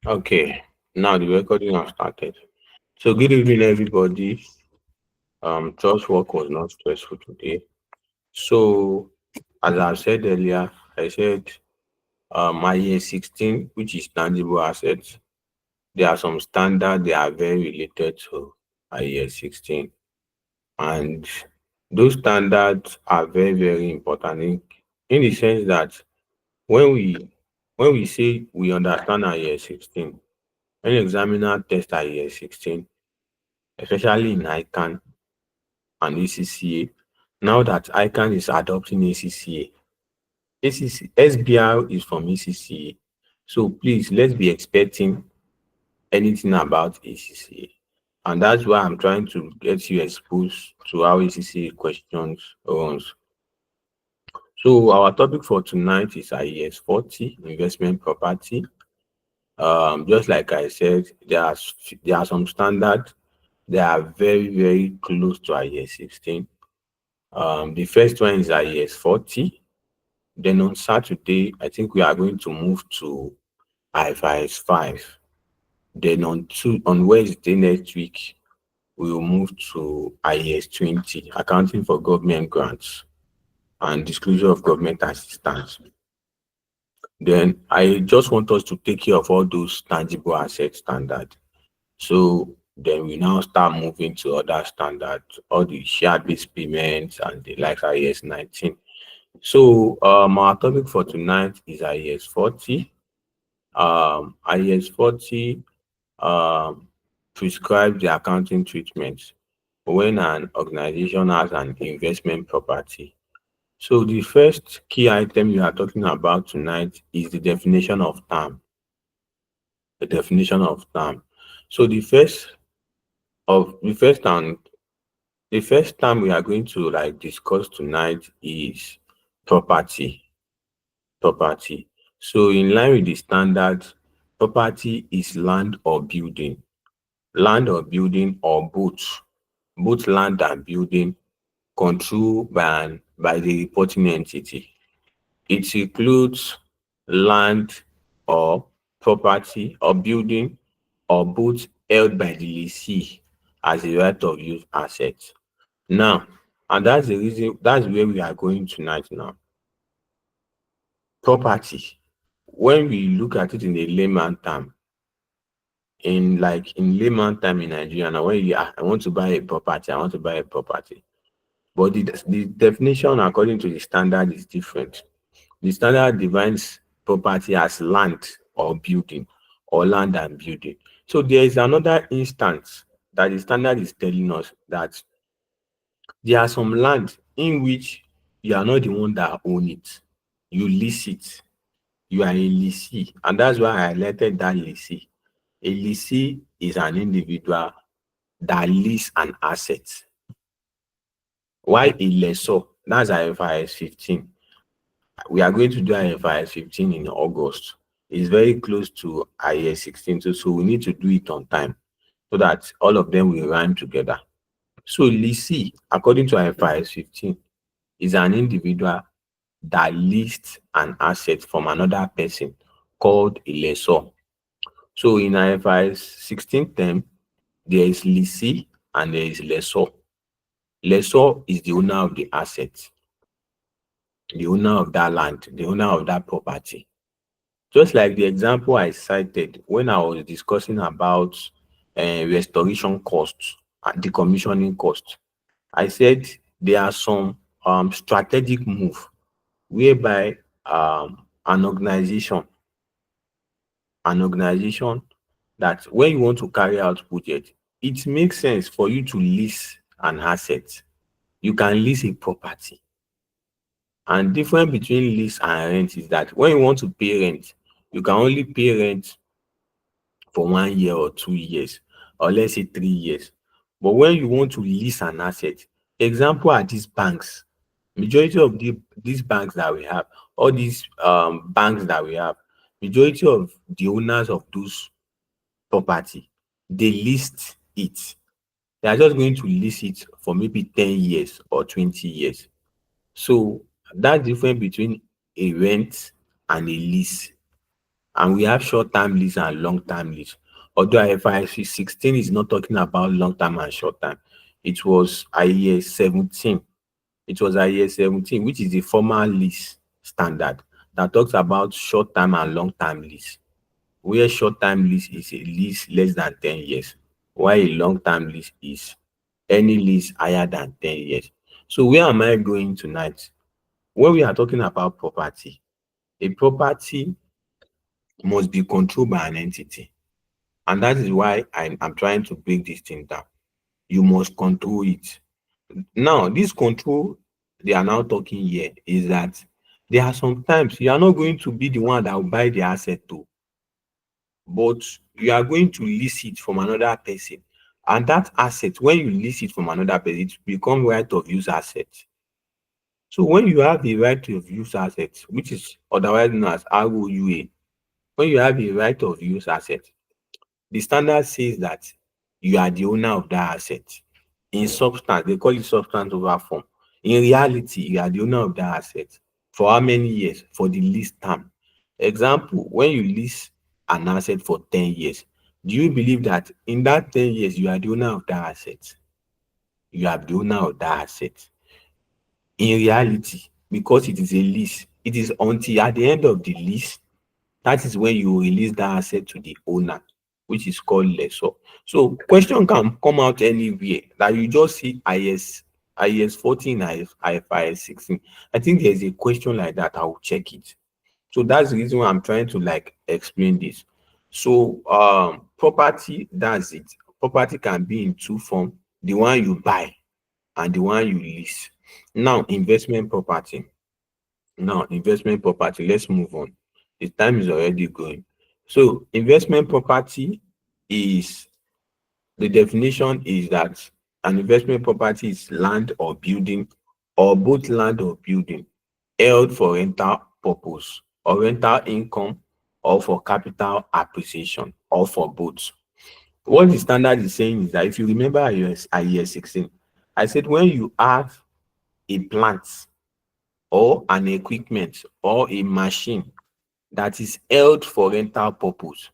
Okay, now the recording has started. So good evening, everybody. Church work was not stressful today. So as I said earlier, I said my 16, which is tangible assets. There are some standards they are very related to IES 16, and those standards are very very important in the sense that when we when we say we understand IES 16, when examiner test IES 16, especially in ICANN and ACCA. Now that ICANN is adopting ACCA, SBR is from ACCA. So please, let's be expecting anything about ACCA. And that's why I'm trying to get you exposed to how ACCA questions runs. So our topic for tonight is IES 40, investment property. Just like I said, there are some standards that are very, very close to IES 16. The first one is IES 40. Then on Saturday, I think we are going to move to IFRS 5. Then on Wednesday next week, we will move to IES 20, accounting for government grants and disclosure of government assistance. Then I just want us to take care of all those tangible asset standards. So then we now start moving to other standards, all the share-based payments and the like IES 19. So our topic for tonight is IES 40. IES 40 um, prescribes the accounting treatment when an organization has an investment property. So the first key item we are talking about tonight is the definition of term. The definition of term. So the first term we are going to like discuss tonight is property. Property. So in line with the standard, property is land or building. Land or building or both land and building controlled by the reporting entity. It includes land or property or building or both held by the lessee as a right of use asset. Now, and that's the reason, that's where we are going tonight now. Property. When we look at it in a layman term, in layman time in Nigeria, now when I want to buy a property, I want to buy a property. But the definition according to the standard is different. The standard defines property as land or building or land and building. So there is another instance that the standard is telling us that there are some land in which you are not the one that own it. You lease it. You are a lessee. And that's why I highlighted that lessee. A lessee is an individual that lease an asset. Why a lessor? That's IFRS 15. We are going to do IFRS 15 in August. It's very close to IS 16, so we need to do it on time so that all of them will rhyme together. So lessee, according to IFRS 15, is an individual that leased an asset from another person called a lessor. So in IFRS 16 term, there is lessee and there is lessor. Lessor is the owner of the asset, the owner of that land, the owner of that property. Just like the example I cited when I was discussing about restoration costs and decommissioning costs, I said there are some strategic move whereby an organization that when you want to carry out project, it makes sense for you to lease an asset. You can lease a property. And difference between lease and rent is that when you want to pay rent, you can only pay rent for 1 year or 2 years, or let's say 3 years. But when you want to lease an asset, example are these banks. Majority of these banks that we have, all these banks that we have, majority of the owners of those property, they list it. They are just going to lease it for maybe 10 years or 20 years. So that's different between a rent and a lease. And we have short-term lease and long-term lease. Although IFRS 16 is not talking about long-term and short-term, it was IAS 17. It was IAS 17, which is the formal lease standard that talks about short-term and long-term lease, where short-term lease is a lease less than 10 years, while a long-term lease is any lease higher than 10 years. So where am I going tonight? When we are talking about property, a property must be controlled by an entity. And that is why I'm trying to break this thing down. You must control it. Now, this control they are now talking here is that there are sometimes you are not going to be the one that will buy the asset too, but you are going to lease it from another person. And that asset, when you lease it from another person, it becomes right of use asset. So when you have a right of use asset, which is otherwise known as ROUA, when you have a right of use asset, the standard says that you are the owner of that asset. In substance, they call it substance over form. In reality, you are the owner of that asset. For how many years? For the lease term. Example, when you lease an asset for 10 years, do you believe that in that 10 years you are the owner of that asset? You are the owner of that asset. In reality, because it is a lease, it is until at the end of the lease that is when you release that asset to the owner, which is called lessor. So question can come out anywhere that you just see IS 14, IFRS 16. I think there's a question like that. I will check it. So that's the reason why I'm trying to like explain this. So property, that's it. Property can be in two forms: the one you buy and the one you lease. Now, investment property. Now, investment property, let's move on. The time is already going. So, investment property is the definition is that an investment property is land or building, or both land or building, held for rental purpose or rental income, or for capital appreciation, or for both. What the standard is saying is that if you remember IAS 16, I said when you have a plant or an equipment or a machine that is held for rental purpose,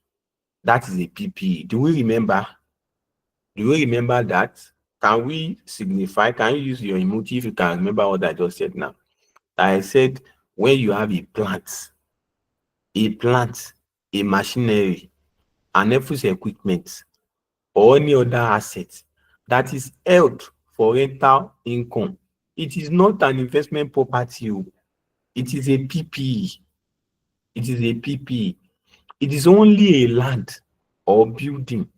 that is a PPE. Do we remember? Do we remember that? Can we signify? Can you use your emoji if you can remember what I just said now? I said when you have a plant, a machinery, an office equipment, or any other asset that is held for rental income, it is not an investment property. It is a PPE. It is a PPE. It is only a land or building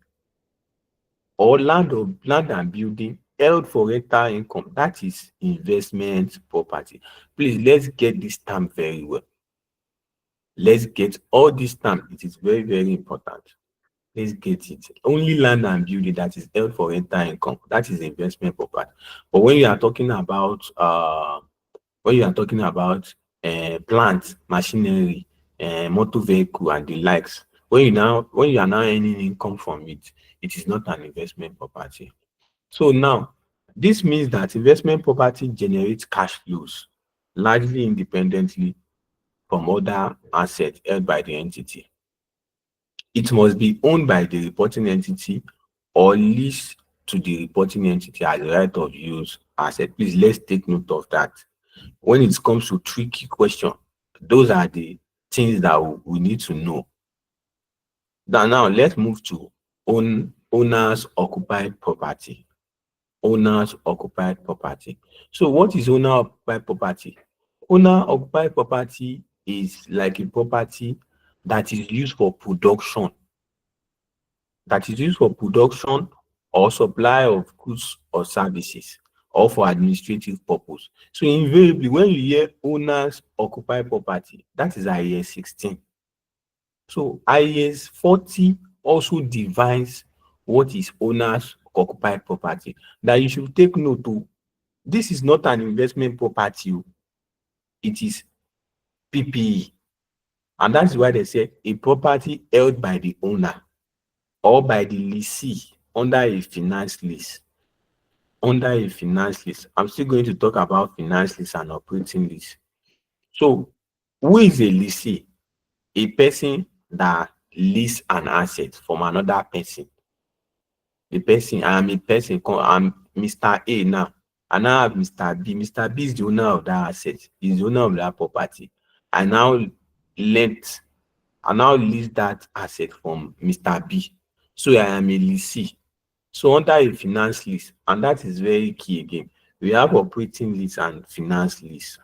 or land and building held for rental income. That is investment property. Please, let's get this term very well. Let's get all this term. It is very, very important. Let's get it. Only land and building that is held for rental income. That is investment property. But when you are talking about plant, machinery, motor vehicle, and the likes, when you are now earning income from it, it is not an investment property. So now, this means that investment property generates cash flows largely independently from other assets held by the entity. It must be owned by the reporting entity or leased to the reporting entity as a right of use asset. Please, let's take note of that. When it comes to tricky question, those are the things that we need to know. Now let's move to owners occupied property. Owners occupied property. So what is owner occupied property? Owner occupied property is like a property that is used for production, or supply of goods or services, or for administrative purpose. So invariably, when you hear owners occupy property, that is IAS 16. So IAS 40 also defines what is owners occupied property. That you should take note to. This is not an investment property. It is PPE. And that's why they say a property held by the owner or by the lessee under a finance lease. Under a finance lease. I'm still going to talk about finance lease and operating lease. So, who is a lessee? A person that lease an asset from another person. The person, I am a person, I'm Mr. A now. I now have Mr. B. Mr. B is the owner of that asset, is the owner of that property. I now lent, I now lease that asset from Mr. B. So I am a lessee. So under a finance lease, and that is very key again. We have operating lease and finance lease.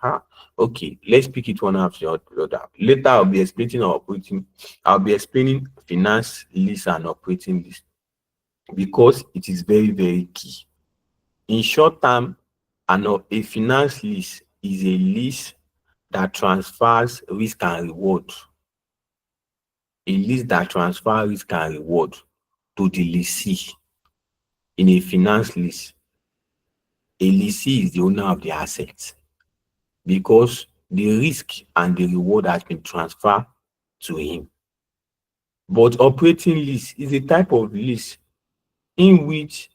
Okay, let's pick it one after the other. Later I'll be explaining finance lease and operating lease because it is very, very key. In short term, a finance lease is a lease that transfers risk and reward. A lease that transfers risk and reward to the lessee. In a finance lease, a lessee is the owner of the asset because the risk and the reward has been transferred to him. But operating lease is a type of lease in which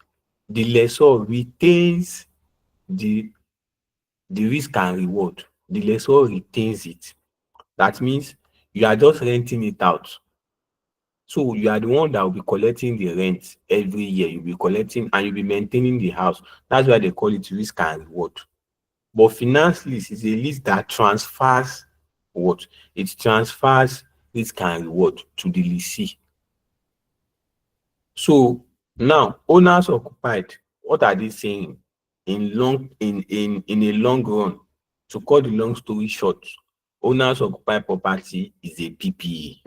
the lessor retains the risk and reward. The lessor retains it. That means you are just renting it out. So you are the one that will be collecting the rent every year. You'll be collecting and you'll be maintaining the house. That's why they call it risk and reward. But finance lease is a lease that transfers what? It transfers risk and reward to the lessee. So now owners occupied, what are they saying? In a long run, to cut the long story short, owners occupied property is a PPE.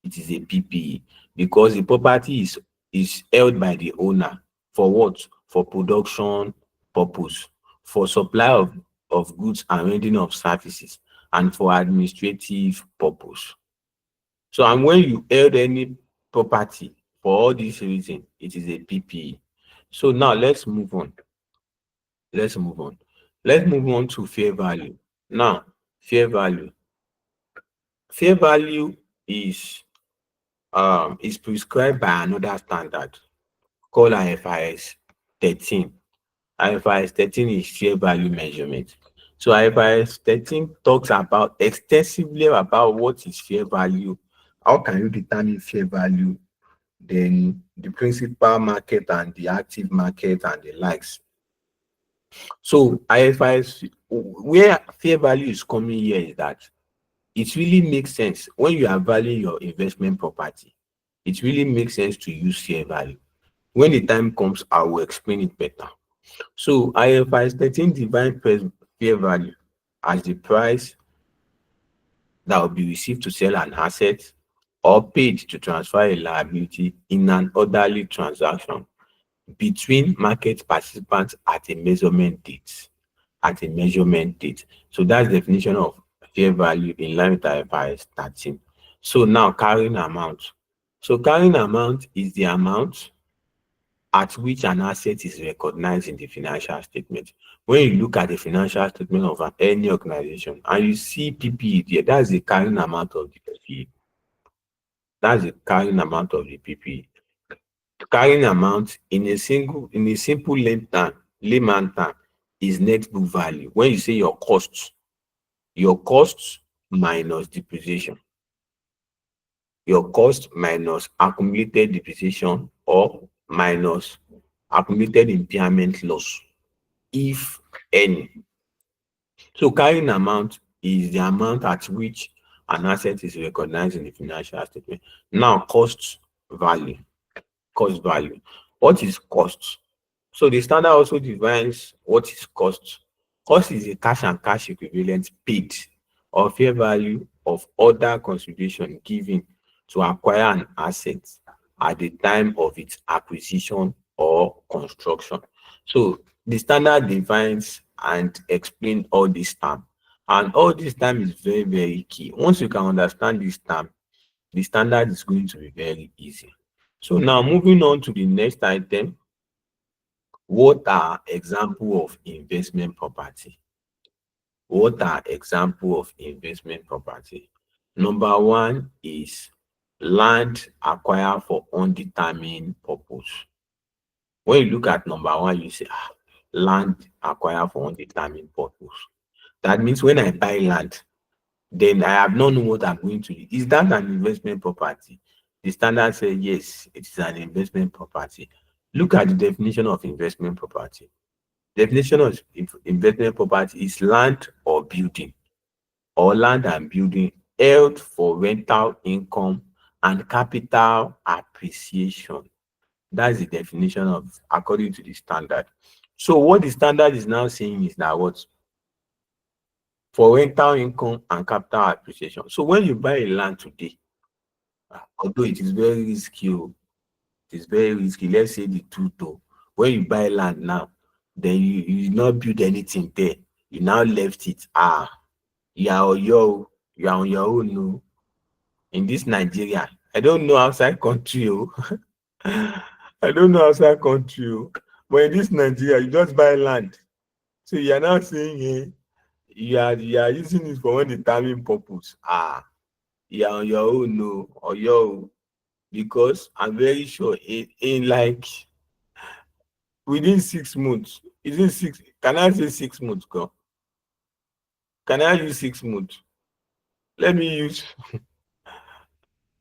It is a PPE because the property is held by the owner for what? For production purpose, for supply of goods and rendering of services, and for administrative purpose. So and when you held any property for all these reasons, it is a PPE. So now let's move on. Let's move on. Let's move on to fair value. Now, fair value. Fair value is prescribed by another standard called IFRS 13. IFRS 13 is fair value measurement. So IFRS 13 talks about extensively about what is fair value, how can you determine fair value, then the principal market and the active market and the likes. So IFRS, where fair value is coming here is that it really makes sense when you are valuing your investment property. It really makes sense to use fair value. When the time comes, I will explain it better. So IFRS 13 defines fair value as the price that will be received to sell an asset or paid to transfer a liability in an orderly transaction between market participants at a measurement date. At a measurement date. So that's the definition of fair value in line with IFRS 13. So now carrying amount. So carrying amount is the amount at which an asset is recognized in the financial statement. When you look at the financial statement of any organization and you see PPE there, that's the carrying amount of the PPE. That's the carrying amount of the PPE. Carrying amount in a simple layman term is net book value. When you say your costs minus depreciation, your cost minus accumulated depreciation or minus accumulated impairment loss, if any. So carrying amount is the amount at which an asset is recognized in the financial statement. Now, value. Cost value. What is cost? So the standard also defines what is cost. Cost is a cash and cash equivalent paid or fair value of other consideration given to acquire an asset at the time of its acquisition or construction. So the standard defines and explains all this term. And all this term is very, very key. Once you can understand this term, the standard is going to be very easy. So now moving on to the next item, what are example of investment property? What are example of investment property? Number one is land acquired for undetermined purpose. When you look at number one, you say, land acquired for undetermined purpose. That means when I buy land, then I have not known what I'm going to do. Is that an investment property? The standard says yes, it is an investment property. Look at the definition of investment property. Definition of investment property is land or building, or land and building held for rental income and capital appreciation. That's the definition of according to the standard. So what the standard is now saying is that what, for rental income and capital appreciation. So when you buy a land today, although it is very risky, it is very risky. Let's say the truth though. When you buy land now, then you not build anything there. You now left it. You are on your you are on your own. No. In this Nigeria, I don't know outside country. Oh. I don't know outside country. Oh. But in this Nigeria, you just buy land. So you are now saying you are using it for undetermined purpose. You are on your own, no, or your, because I'm very sure in like within 6 months, is it six? Can I say 6 months? Go. Can I use 6 months? Let me use.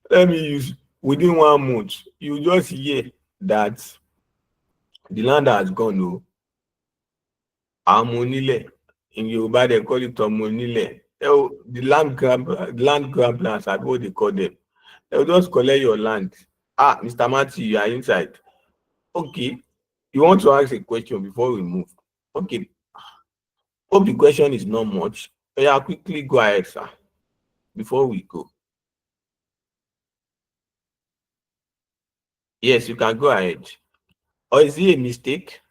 Let me use within 1 month. You just hear that the land has gone. No, Amonile. In Yoruba, they call it Omonile. The land grabblers, are what they call them. They'll just collect your land. Mr. Matthew, you are inside. Okay. You want to ask a question before we move? Okay. Hope the question is not much. Yeah, quickly go ahead, sir, before we go. Yes, you can go ahead. Or is it a mistake?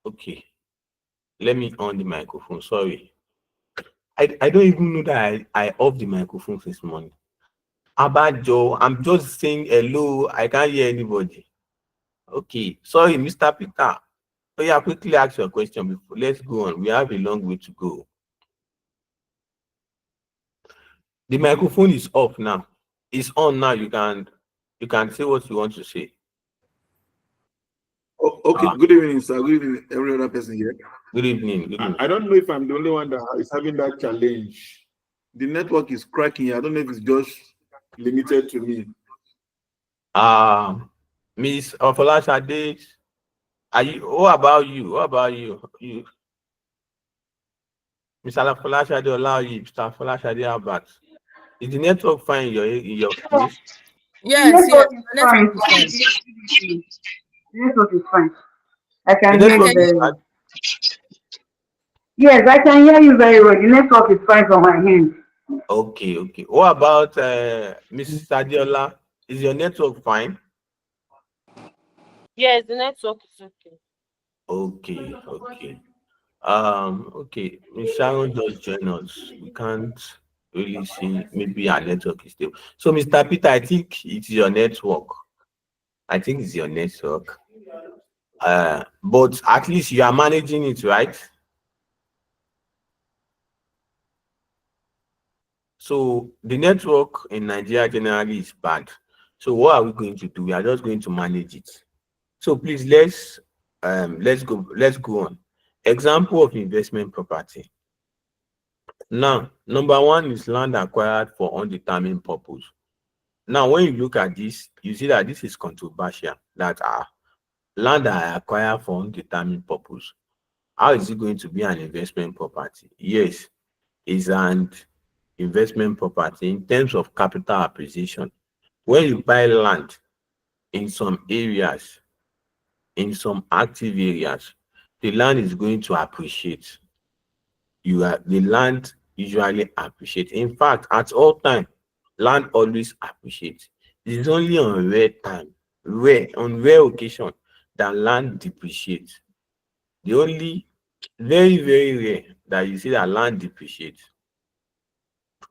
Okay. Let me on the microphone. Sorry. I don't even know that I off the microphone this morning. About Joe, I'm just saying hello. I can't hear anybody. Okay. Sorry, Mr. Peter. Oh yeah, quickly ask your question before. Let's go on. We have a long way to go. The microphone is off now. It's on now. You can say what you want to say. Oh, okay. Good evening, sir. Good evening, every other person here. Good evening. Good evening. I don't know if I'm the only one that is having that challenge. The network is cracking. I don't know if it's just limited to me. Miss Ofolashade, are you? What about you? What about you? Miss Ofolashade, allow you. Mr. Ofolashade, Albert. Is the network fine in your place? Yes, Network is the fine. network is fine. Network is fine. I The can hear network you Can is you? very fine. well. Yes, I can hear you very well. The network is fine from my end. Okay, okay. What about Mrs. Sadiola? Is your network fine? Yes, the network is okay. Okay, okay. Okay. Miss Sharon just joined us. We can't really see. Maybe our network is stable. So, Mr. Peter, I think it's your network. I think it's your network. But at least you are managing it, right? So the network in Nigeria generally is bad. So what are we going to do? We are just going to manage it. So please let's go on. Example of investment property. Now, number one is land acquired for undetermined purpose. Now, when you look at this, you see that this is controversial. That land I acquire for undetermined purpose. How is it going to be an investment property? Yes, it's an investment property in terms of capital appreciation. When you buy land in some areas, in some active areas, the land is going to appreciate. The land usually appreciate. In fact, at all time, land always appreciates. It is only on rare occasion that land depreciates. The only very, very rare that you see that land depreciates.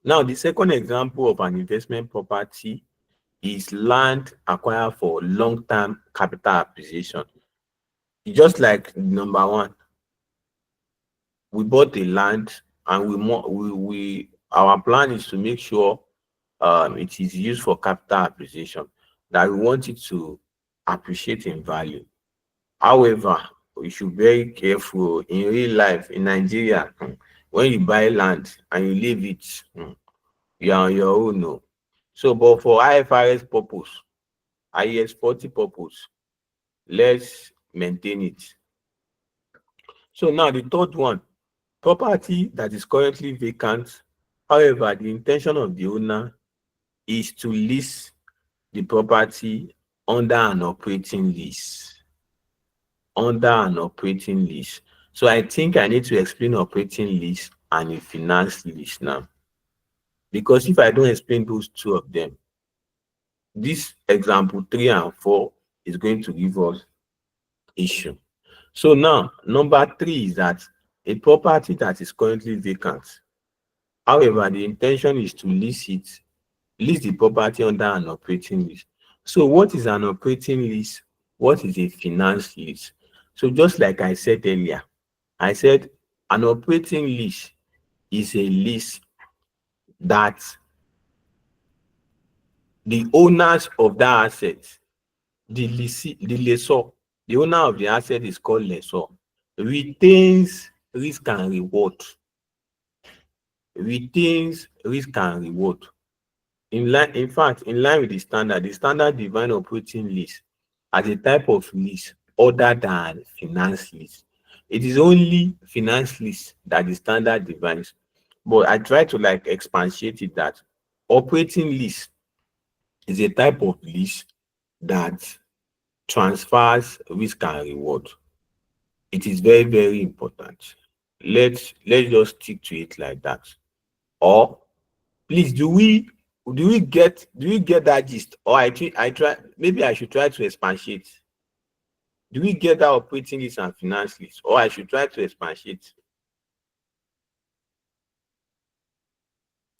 Now, the second example of an investment property is land acquired for long-term capital appreciation. Just like number one, we bought the land and our plan is to make sure it is used for capital appreciation, that we want it to appreciate in value. However, we should be very careful in real life in Nigeria. When you buy land and you leave it, you are on your own. No. So, but for IFRS purpose, IAS 40 purpose, let's maintain it. So now the third one, property that is currently vacant. However, the intention of the owner is to lease the property under an operating lease. Under an operating lease. So I think I need to explain operating lease and a finance lease now. Because if I don't explain those two of them, this example 3 and 4 is going to give us issue. So now, number 3 is that a property that is currently vacant. However, the intention is to lease the property under an operating lease. So what is an operating lease? What is a finance lease? So just like I said earlier, I said an operating lease is a lease that the owners of that asset, the lessor, the owner of the asset is called lessor, retains risk and reward. Retains risk and reward. In fact, in line with the standard define operating lease as a type of lease other than finance lease. It is only finance lease that the standard defines, but I try to like expatiate it that operating lease is a type of lease that transfers risk and reward. It is very, very important. Let's just stick to it like that. Or please, do we get that gist? Or I try maybe I should try to expatiate. Do we get that operating list and finance list? Or I should try to expatiate.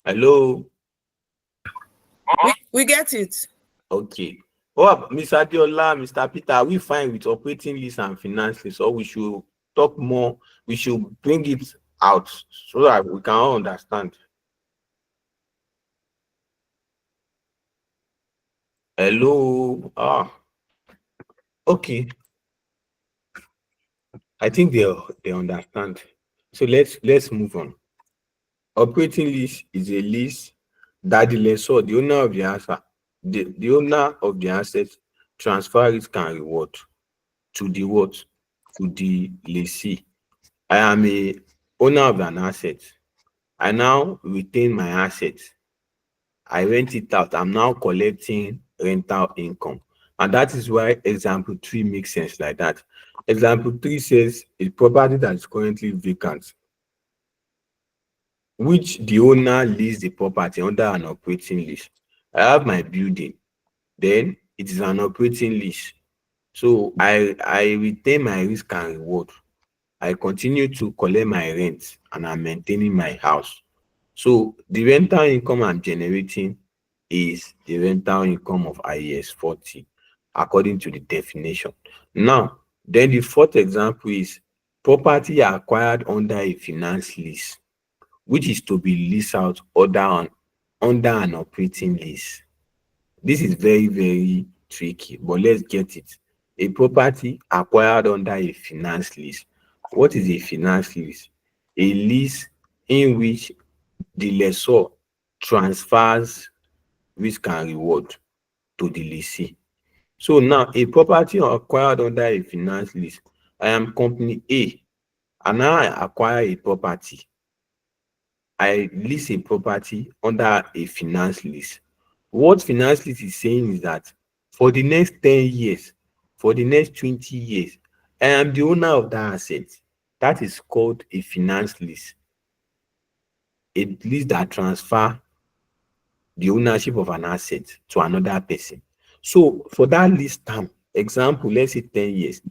Hello? We get it. Okay. Oh, Mr. Adiola, Mr. Peter, are we fine with operating list and finance list? Or we should talk more, we should bring it out so that we can all understand. Hello? Okay. I think they understand. So let's move on. Operating lease is a lease that the lessor, the owner of the asset, the owner of the asset transfer risk and reward to the what? To the lessee. I am a owner of an asset. I now retain my asset. I rent it out. I'm now collecting rental income. And that is why example 3 makes sense like that. Example 3 says a property that is currently vacant, which the owner leases the property under an operating lease. I have my building, then it is an operating lease. So I retain my risk and reward. I continue to collect my rent and I'm maintaining my house. So the rental income I'm generating is the rental income of IAS 40 according to the definition. Now, then the fourth example is property acquired under a finance lease, which is to be leased out under an operating lease. This is very, very tricky, but let's get it. A property acquired under a finance lease. What is a finance lease? A lease in which the lessor transfers risk and reward to the lessee. So now a property acquired under a finance lease. I am company A and now I acquire a property. I lease a property under a finance lease. What finance lease is saying is that for the next 10 years, for the next 20 years, I am the owner of that asset. That is called a finance lease. A lease that transfer the ownership of an asset to another person. So for that lease term, example, let's say 10 years,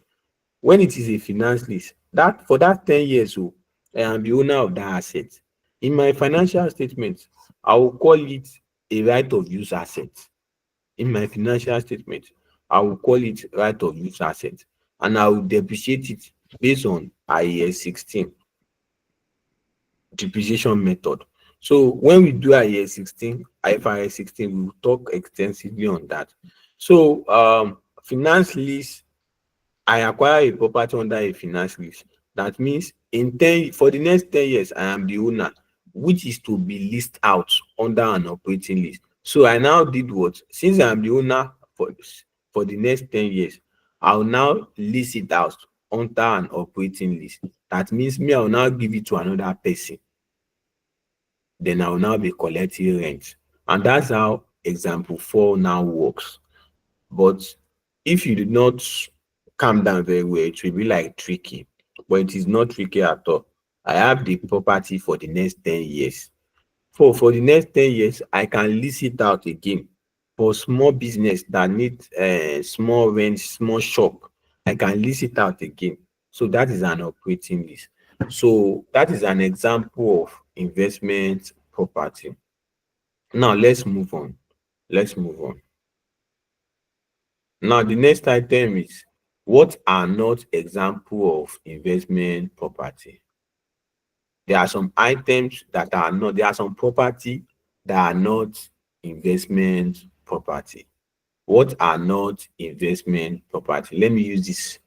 when it is a finance lease, that for that 10 years, so I am the owner of that asset. In my financial statement, I will call it a right of use asset. In my financial statement, I will call it right of use asset and I will depreciate it based on IAS 16 depreciation method. So when we do IFRS 16, we will talk extensively on that. So finance lease, I acquire a property under a finance lease. That means in 10 for the next 10 years I am the owner, which is to be leased out under an operating lease. So I now did what? Since I am the owner for the next 10 years, I'll now lease it out under an operating lease. That means me, I'll now give it to another person. Then I'll now be collecting rent. And that's how example 4 now works. But if you did not calm down very well, it will be like tricky. But it is not tricky at all. I have the property for the next 10 years. For the next 10 years, I can lease it out again for small business that need small rent, small shop. I can lease it out again. So that is an operating lease. So that is an example of investment property. Now let's move on. Let's move on. Now the next item is, what are not example of investment property? There are some items that are not, there are some property that are not investment property. What are not investment property? Let me use this.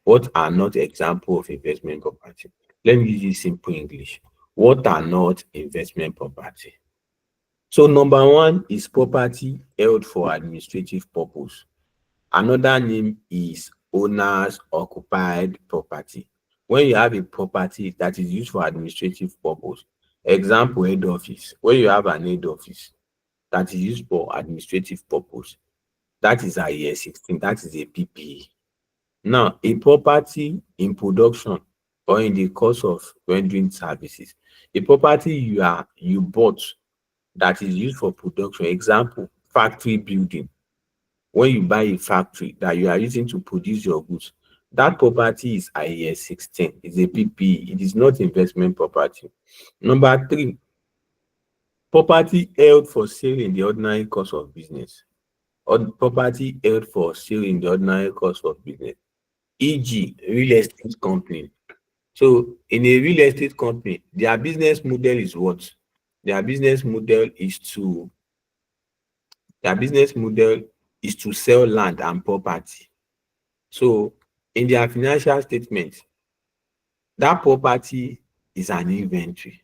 What are not example of investment property? Let me use this simple English. What are not investment property? So number one is property held for administrative purpose. Another name is owners occupied property. When you have a property that is used for administrative purpose, example head office, when you have an head office that is used for administrative purpose, that is a year 16, that is a PPE. Now, a property in production or in the course of rendering services, a property you bought that is used for production, example, factory building. When you buy a factory that you are using to produce your goods, that property is IAS 16, is a PPE, it is not investment property. Number three, property held for sale in the ordinary course of business, or property held for sale in the ordinary course of business, e.g., real estate company. So in a real estate company, their business model is what? Their business model is to their business model is to sell land and property. So in their financial statement, that property is an inventory.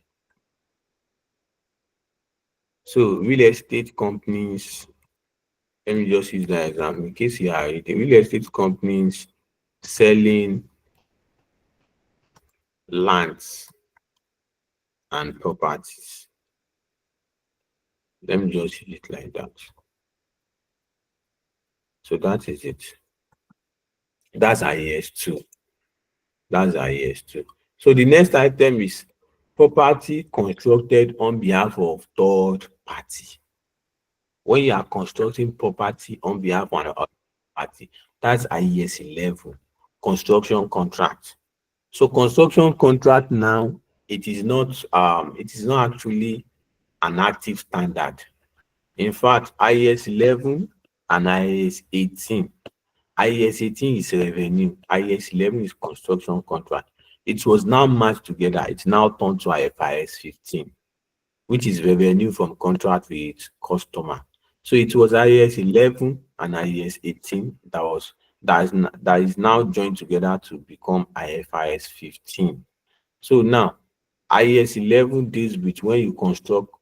So real estate companies, let me just use that example in case you are reading. Real estate companies selling lands and properties. Let me just use it like that. So that is it. That's IAS 2. That's IAS 2. So the next item is property constructed on behalf of third party. When you are constructing property on behalf of another party, that's IAS 11, construction contract. So construction contract now, it is not actually an active standard. In fact, IAS 11 and IAS 18. IAS 18 is revenue, IAS 11 is construction contract. It was now merged together. It's now turned to IFRS 15, which is revenue from contract with customer. So it was IAS 11 and IAS 18 that is now joined together to become IFRS 15. So now IAS 11 deals with when you construct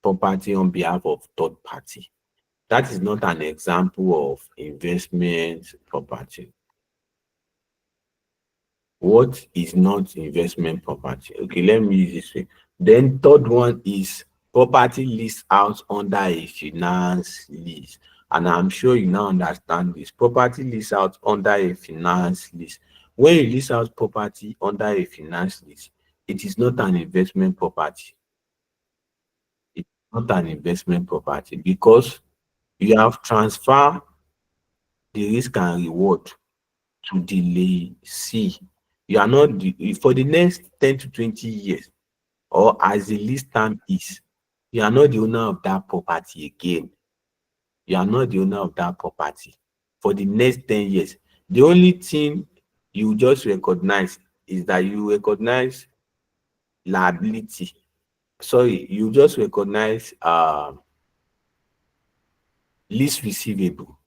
property on behalf of third party. That is not an example of investment property. What is not investment property? Okay, let me use this way. Then third one is property leased out under a finance lease. And I'm sure you now understand this. Property leased out under a finance lease. When you lease out property under a finance lease, it is not an investment property. It's not an investment property because you have transferred the risk and reward to the lessee. You are not for the next 10 to 20 years, or as the lease term is, you are not the owner of that property again. You are not the owner of that property for the next 10 years. The only thing you just recognize is that you recognize liability. Sorry, you just recognize lease receivable.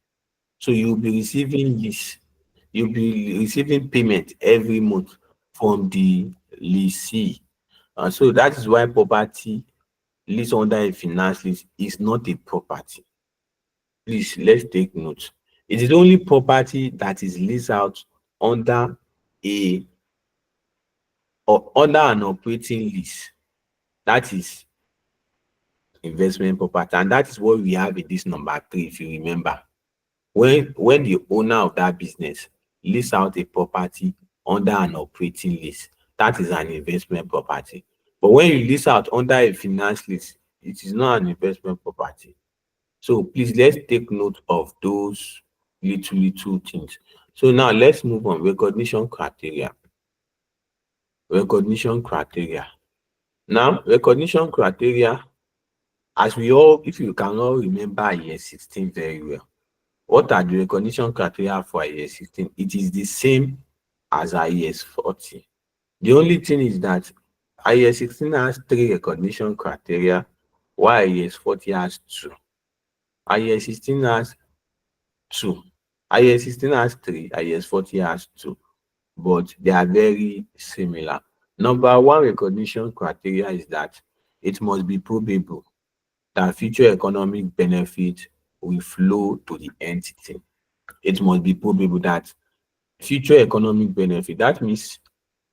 So you'll be receiving lease, you'll be receiving payment every month from the lessee. So that is why property leased under a finance lease is not a property. Please, let's take note. It is only property that is leased out under a or under an operating lease. That is investment property, and that is what we have in this number 3, if you remember. When the owner of that business lease out a property under an operating lease, that is an investment property. But when you lease out under a finance lease, it is not an investment property. So please, let's take note of those little things. So now let's move on. Recognition criteria. Recognition criteria. Now, recognition criteria, as we all, if you can all remember year 16 very well, what are the recognition criteria for IAS 16? It is the same as IAS 40. The only thing is that IAS 16 has 3 recognition criteria, while IAS 40 has 2. IAS 16 has 2. IAS 16 has 3, IAS 40 has 2, but they are very similar. Number 1 recognition criteria is that it must be probable that future economic benefit will flow to the entity. It must be probable that future economic benefit, that means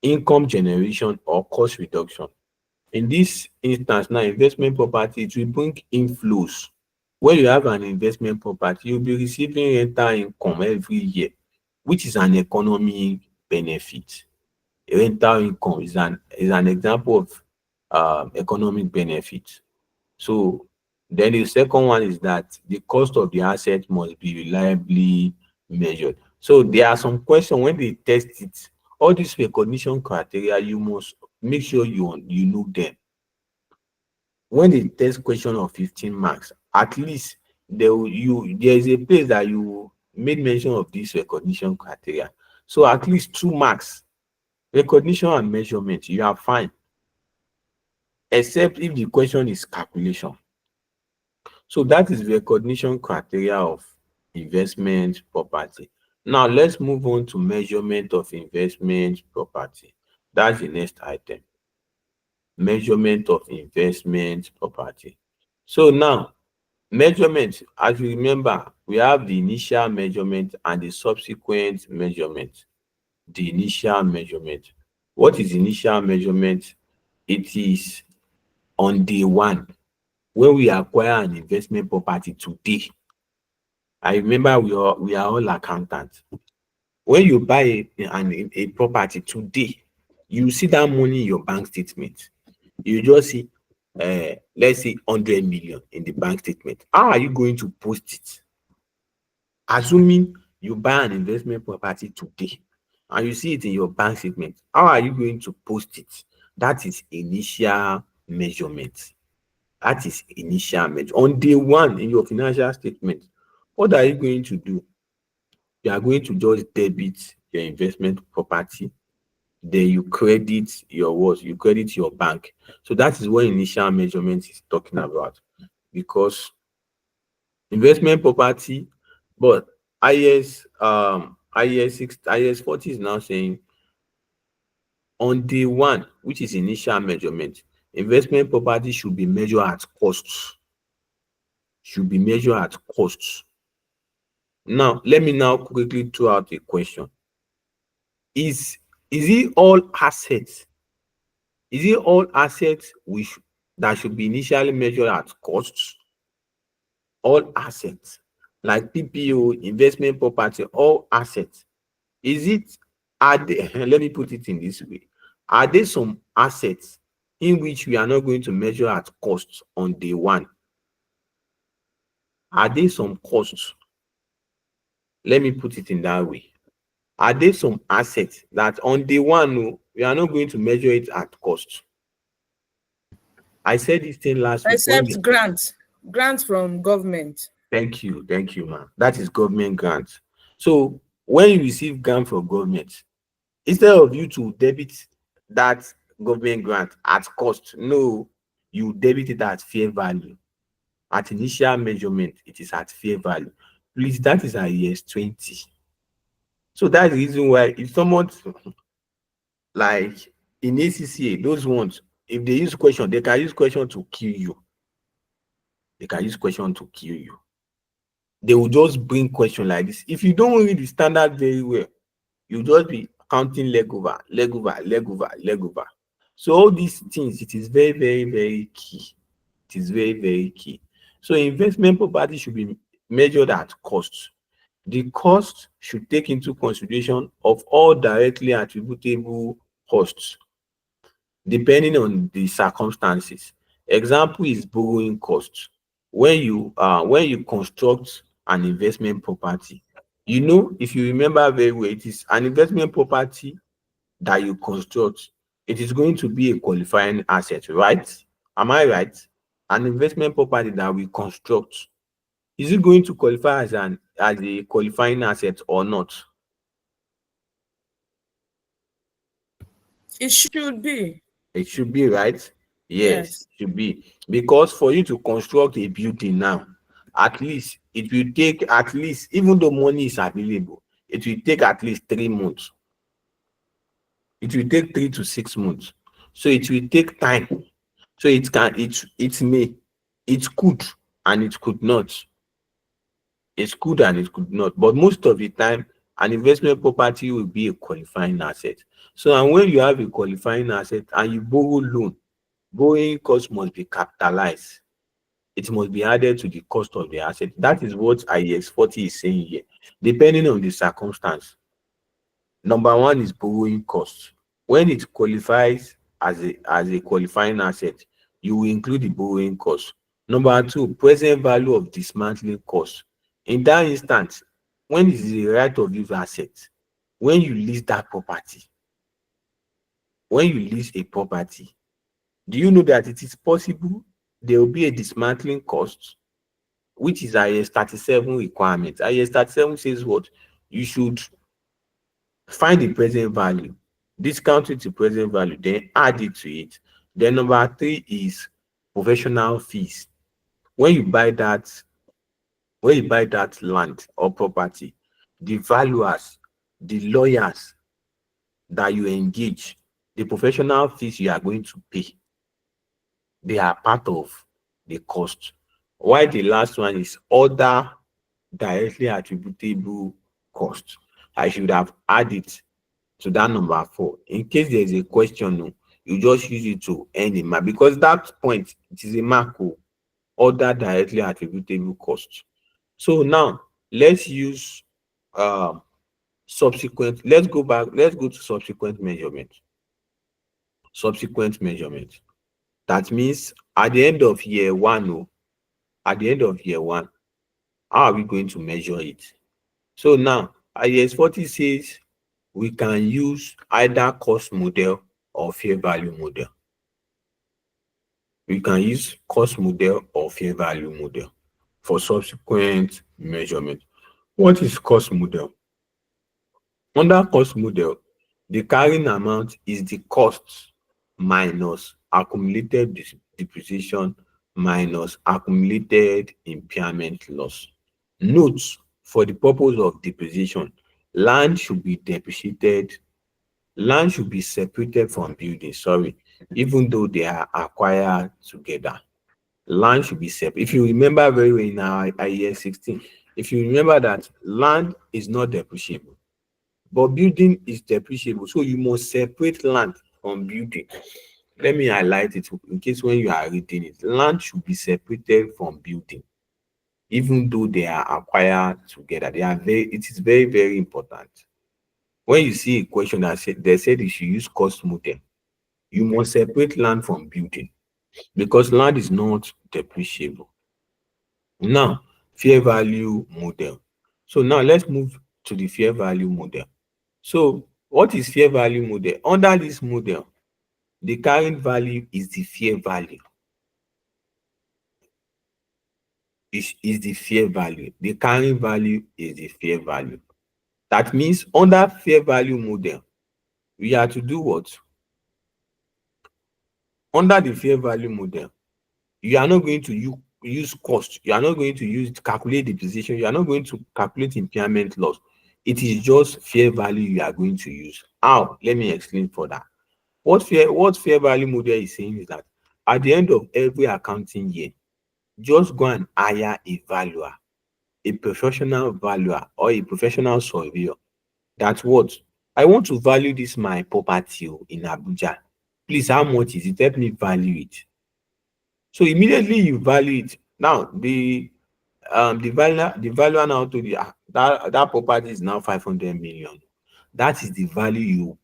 income generation or cost reduction. In this instance now, investment property, it will bring inflows. When you have an investment property, you'll be receiving rental income every year, which is an economic benefit. Rental income is an example of economic benefit. So then the second one is that the cost of the asset must be reliably measured. So there are some questions when they test it. All these recognition criteria, you must make sure you know them. When they test question of 15 marks, at least there is a place that you made mention of this recognition criteria. So at least 2 marks, recognition and measurement, you are fine. Except if the question is calculation. So that is recognition criteria of investment property. Now let's move on to measurement of investment property. That's the next item. Measurement of investment property. So now, measurement, as you remember, we have the initial measurement and the subsequent measurement. The initial measurement. What is initial measurement? It is on day 1 when we acquire an investment property today. I remember we are all accountants. When you buy a property today, you see that money in your bank statement. You just see, let's say 100 million in the bank statement. How are you going to post it? Assuming you buy an investment property today and you see it in your bank statement, how are you going to post it? That is initial measurement. That is initial measurement. On day 1 in your financial statement, what are you going to do? You are going to just debit your investment property, then you credit your what? You credit your bank. So that is what initial measurement is talking about, because investment property, but IS 40 is now saying on day 1, which is initial measurement, investment property should be measured at costs. Should be measured at costs. Now, let me now quickly throw out a question. Is it all assets? Is it all assets that should be initially measured at costs? All assets, like PPO, investment property, all assets. Is it, let me put it in this way. Are there some assets in which we are not going to measure at costs on day 1? Are there some costs? Let me put it in that way. Are there some assets that on day 1, no, we are not going to measure it at cost? I said this thing last week. Except grants from government. Thank you, ma'am. That is government grants. So when you receive grant from government, instead of you to debit that government grant at cost, no, you debit it at fair value. At initial measurement, it is at fair value. Please, that is at years 20. So that's the reason why if someone Like in ACCA, those ones, if they use question, they can use question to kill you. They can use question to kill you. They will just bring question like this. If you don't read the standard very well, you just be counting leg over, leg over, leg over, leg over. So all these things, it is very, very, very key. It is very, very key. So investment property should be measured at cost. The cost should take into consideration of all directly attributable costs depending on the circumstances. Example is borrowing costs. When you construct an investment property, you know, if you remember very well, it is an investment property that you construct. It is going to be a qualifying asset, right? Am I right? An investment property that we construct, is it going to qualify as a qualifying asset or not? It should be. It should be, right? Yes, Yes. it should be. Because for you to construct a building now, at least it will take at least, even though money is available, it will take at least 3 months. It will take 3 to 6 months. So it will take time. So it could and it could not. It could and it could not. But most of the time, an investment property will be a qualifying asset. So and when you have a qualifying asset and you borrow loan, borrowing cost must be capitalized. It must be added to the cost of the asset. That is what IEX 40 is saying here. Depending on the circumstance, number one is borrowing cost. When it qualifies as a qualifying asset, you will include the borrowing cost. Number two, present value of dismantling cost. In that instance, when it is a right of use asset, when you lease that property, when you lease a property, do you know that it is possible there will be a dismantling cost, which is IS 37 requirement? IS 37 says what? You should find the present value, discount it to present value, then add it to it. Then number three is professional fees. When you buy that, when you buy that land or property, the valuers, the lawyers that you engage, the professional fees you are going to pay, they are part of the cost. While the last one is other directly attributable cost. I should have added to that number four. In case there is a question, no, you just use it to end a mark because that point it is a mark of other directly attributable cost. So now let's use subsequent. Let's go back. Let's go to subsequent measurement. Subsequent measurement. That means at the end of year one, oh, at the end of year one, how are we going to measure it? So now, IAS 40 says we can use either cost model or fair value model. We can use cost model or fair value model for subsequent measurement. What is cost model? Under cost model, the carrying amount is the cost minus accumulated depreciation minus accumulated impairment loss. Note, for the purpose of depreciation, land should be depreciated, land should be separated from building, sorry, even though they are acquired together. Land should be separate. If you remember very well in our IES 16, if you remember that land is not depreciable, but building is depreciable. So you must separate land from building. Let me highlight it in case when you are reading it. Land should be separated from building, even though they are acquired together. It is very, very important. When you see a question that they said you should use cost model, you must separate land from building because land is not depreciable. Now, fair value model. So now let's move to the fair value model. So what is fair value model? Under this model, the carrying value is the fair value. Is the fair value. The carrying value is the fair value. That means under fair value model, we are to do what? Under the fair value model, you are not going to use cost. You are not going to use calculate depreciation. You are not going to calculate impairment loss. It is just fair value you are going to use. How? Let me explain further. What fair value model is saying is that at the end of every accounting year, just go and hire a valuer, a professional valuer or a professional surveyor. That's what I want to value this my property in Abuja. Please, how much is it? Help me value it. So immediately you value it. Now the valuer now told you that property is now 500 million. That is the value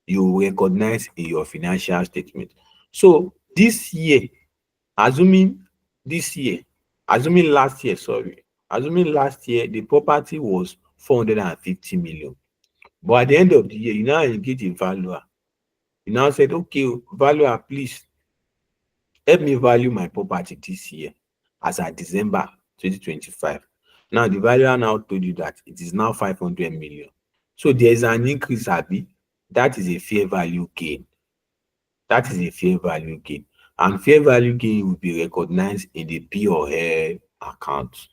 you recognize in your financial statement. So this year, assuming this year, assuming last year, sorry, assuming last year the property was 450 million. But at the end of the year, you now engage a valuer. You now said, okay, valuer, please help me value my property this year as at December 2025. Now the valuer now told you that it is now 500 million. So there is an increase, Abi. That is a fair value gain. That is a fair value gain. And fair value gain will be recognized in the P or L account.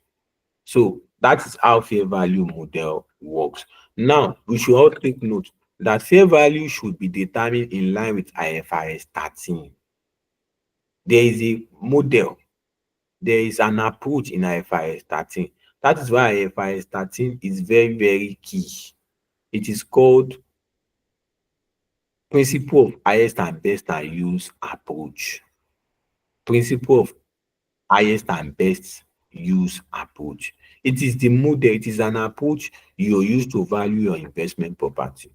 So that is how fair value model works. Now we should all take note that fair value should be determined in line with IFRS 13. There is a model, there is an approach in IFRS 13. That is why IFRS 13 is very, very key. It is called principle of highest and best and use approach. Principle of highest and best use approach. It is the model, it is an approach you use to value your investment property.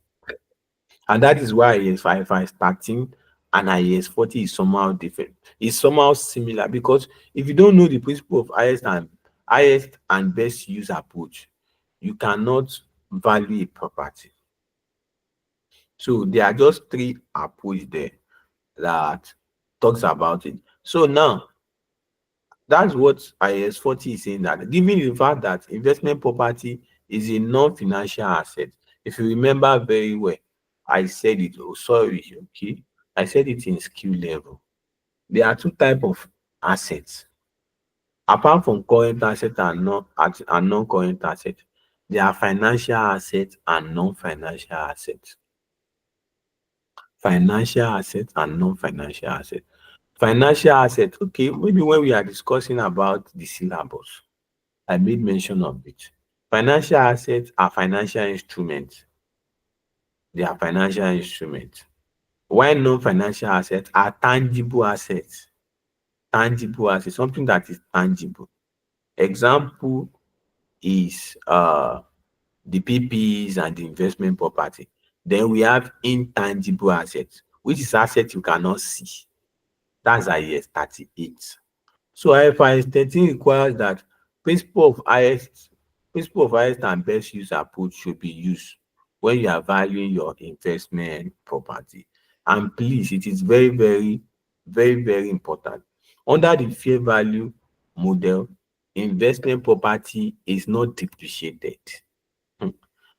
And that is why IFRS 13 and IAS 40 is somehow different. It's somehow similar because if you don't know the principle of highest and best use approach, you cannot value a property. So there are just three approaches there that talks about it. So now that's what IAS 40 is saying, that given the fact that investment property is a non-financial asset. If you remember very well, I said it. Oh, sorry, okay. I said it in skill level. There are two types of assets. Apart from current asset and non-current asset, there are financial assets and non-financial assets. Financial assets and non-financial assets. Financial assets, okay, maybe when we are discussing about the syllabus, I made mention of it. Financial assets are financial instruments. They are financial instruments. While non-financial assets are tangible assets. Tangible assets, something that is tangible. Example is the PPs and the investment property. Then we have intangible assets, which is assets you cannot see. That's IAS 38. So IFRS 13 requires that principle of highest and best use approach should be used when you are valuing your investment property. And please, it is very, very, very, very important. Under the fair value model, investment property is not depreciated. Hmm.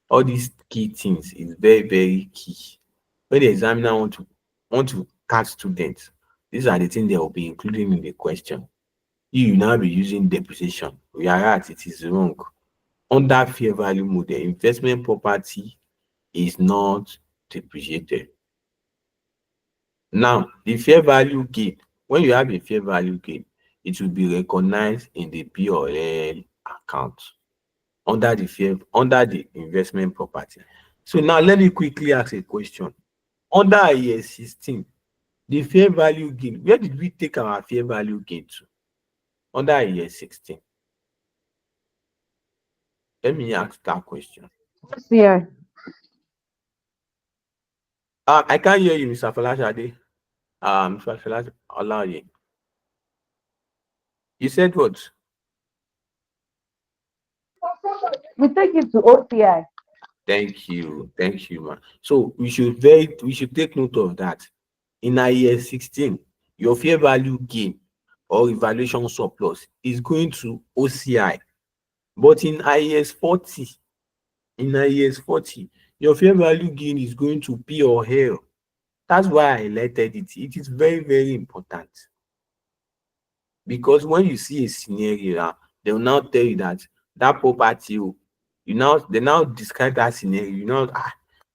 All these key things is very, very key. When the examiner want to catch students, these are the things they will be including in the question. You will now be using depreciation, whereas it is wrong. Under fair value model, investment property is not depreciated. Now, the fair value gain, when you have a fair value gain, it will be recognized in the P or L account under the investment property. So now let me quickly ask a question. Under IAS 16, the fair value gain, where did we take our fair value gain to? Under IAS 16. Let me ask that question. Yeah. I can't hear you, Mr. Falashade. Mr. Falashade, allow you. You said what? We take it to OCI. Thank you, man. So we should take note of that. In IAS 16, your fair value gain or evaluation surplus is going to OCI. But in IAS 40, your fair value gain is going to P or L. That's why I highlighted it. It is very, very important. Because when you see a scenario, they will now tell you that property, they now describe that scenario.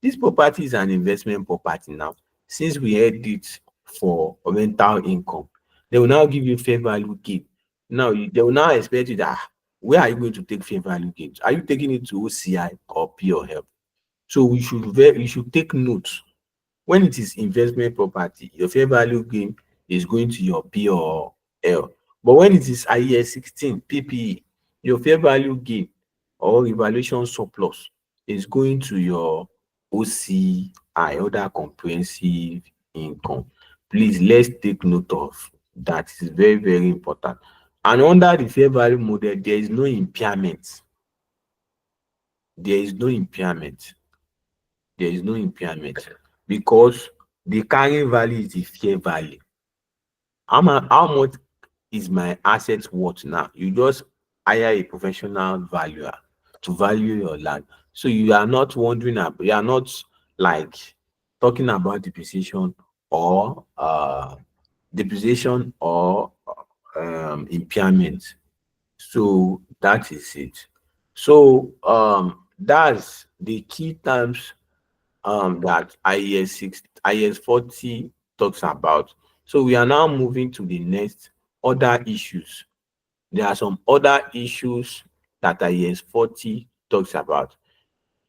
This property is an investment property now. Since we had it for rental income, they will now give you fair value gain. Now they will now expect you that where are you going to take fair value gains? Are you taking it to OCI or P or L? So we should take note. When it is investment property, your fair value gain is going to your P or L. But when it is IAS 16 PPE, your fair value gain or revaluation surplus is going to your OCI, other comprehensive income. Please, let's take note of that. It's very, very important. And under the fair value model, there is no impairment. There is no impairment. There is no impairment because the carrying value is the fair value. How much is my asset worth now? You just hire a professional valuer to value your land. So you are not wondering about, you are not like talking about depreciation or impairment. So that is it. So that's the key terms that IS 40 talks about. So we are now moving to the next other issues. There are some other issues that IS 40 talks about.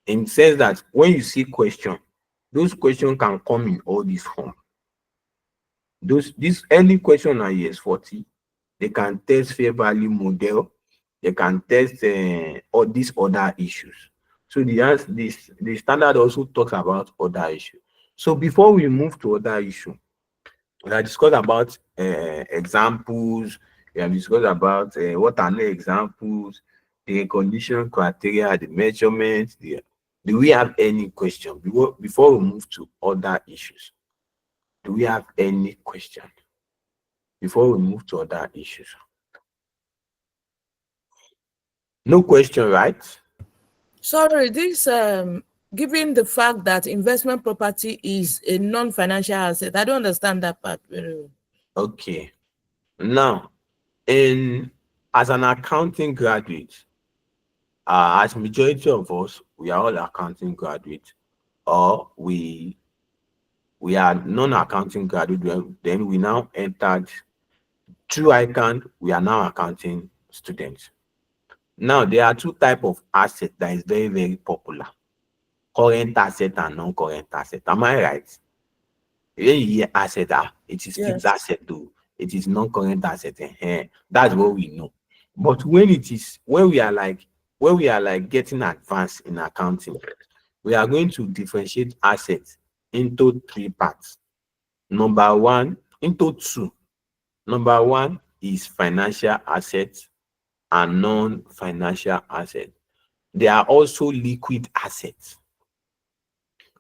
In sense that when you see question, those questions can come in all these form. This any question on IS 40, they can test fair value model, they can test all these other issues. So the standard also talks about other issues. So before we move to other issue, we have discussed about examples. We have discussed about what are the examples, the recognition criteria, the measurements. Do we have any question before we move to other issues? Do we have any question before we move to other issues? No question, right? Sorry, this given the fact that investment property is a non-financial asset, I don't understand that part very well. Okay. Now, as an accounting graduate, as majority of us, we are all accounting graduates, or we are non-accounting graduate. Then we now entered through ICANN. We are now accounting students. Now, there are two types of asset that is very, very popular: current asset and non-current asset. Am I right? When you hear asset, it is fixed Yes. asset though. It is non-current asset. That's what we know. But when we are like getting advanced in accounting, we are going to differentiate assets into three parts. Number one, into two. Number one is financial assets and non-financial assets. They are also liquid assets.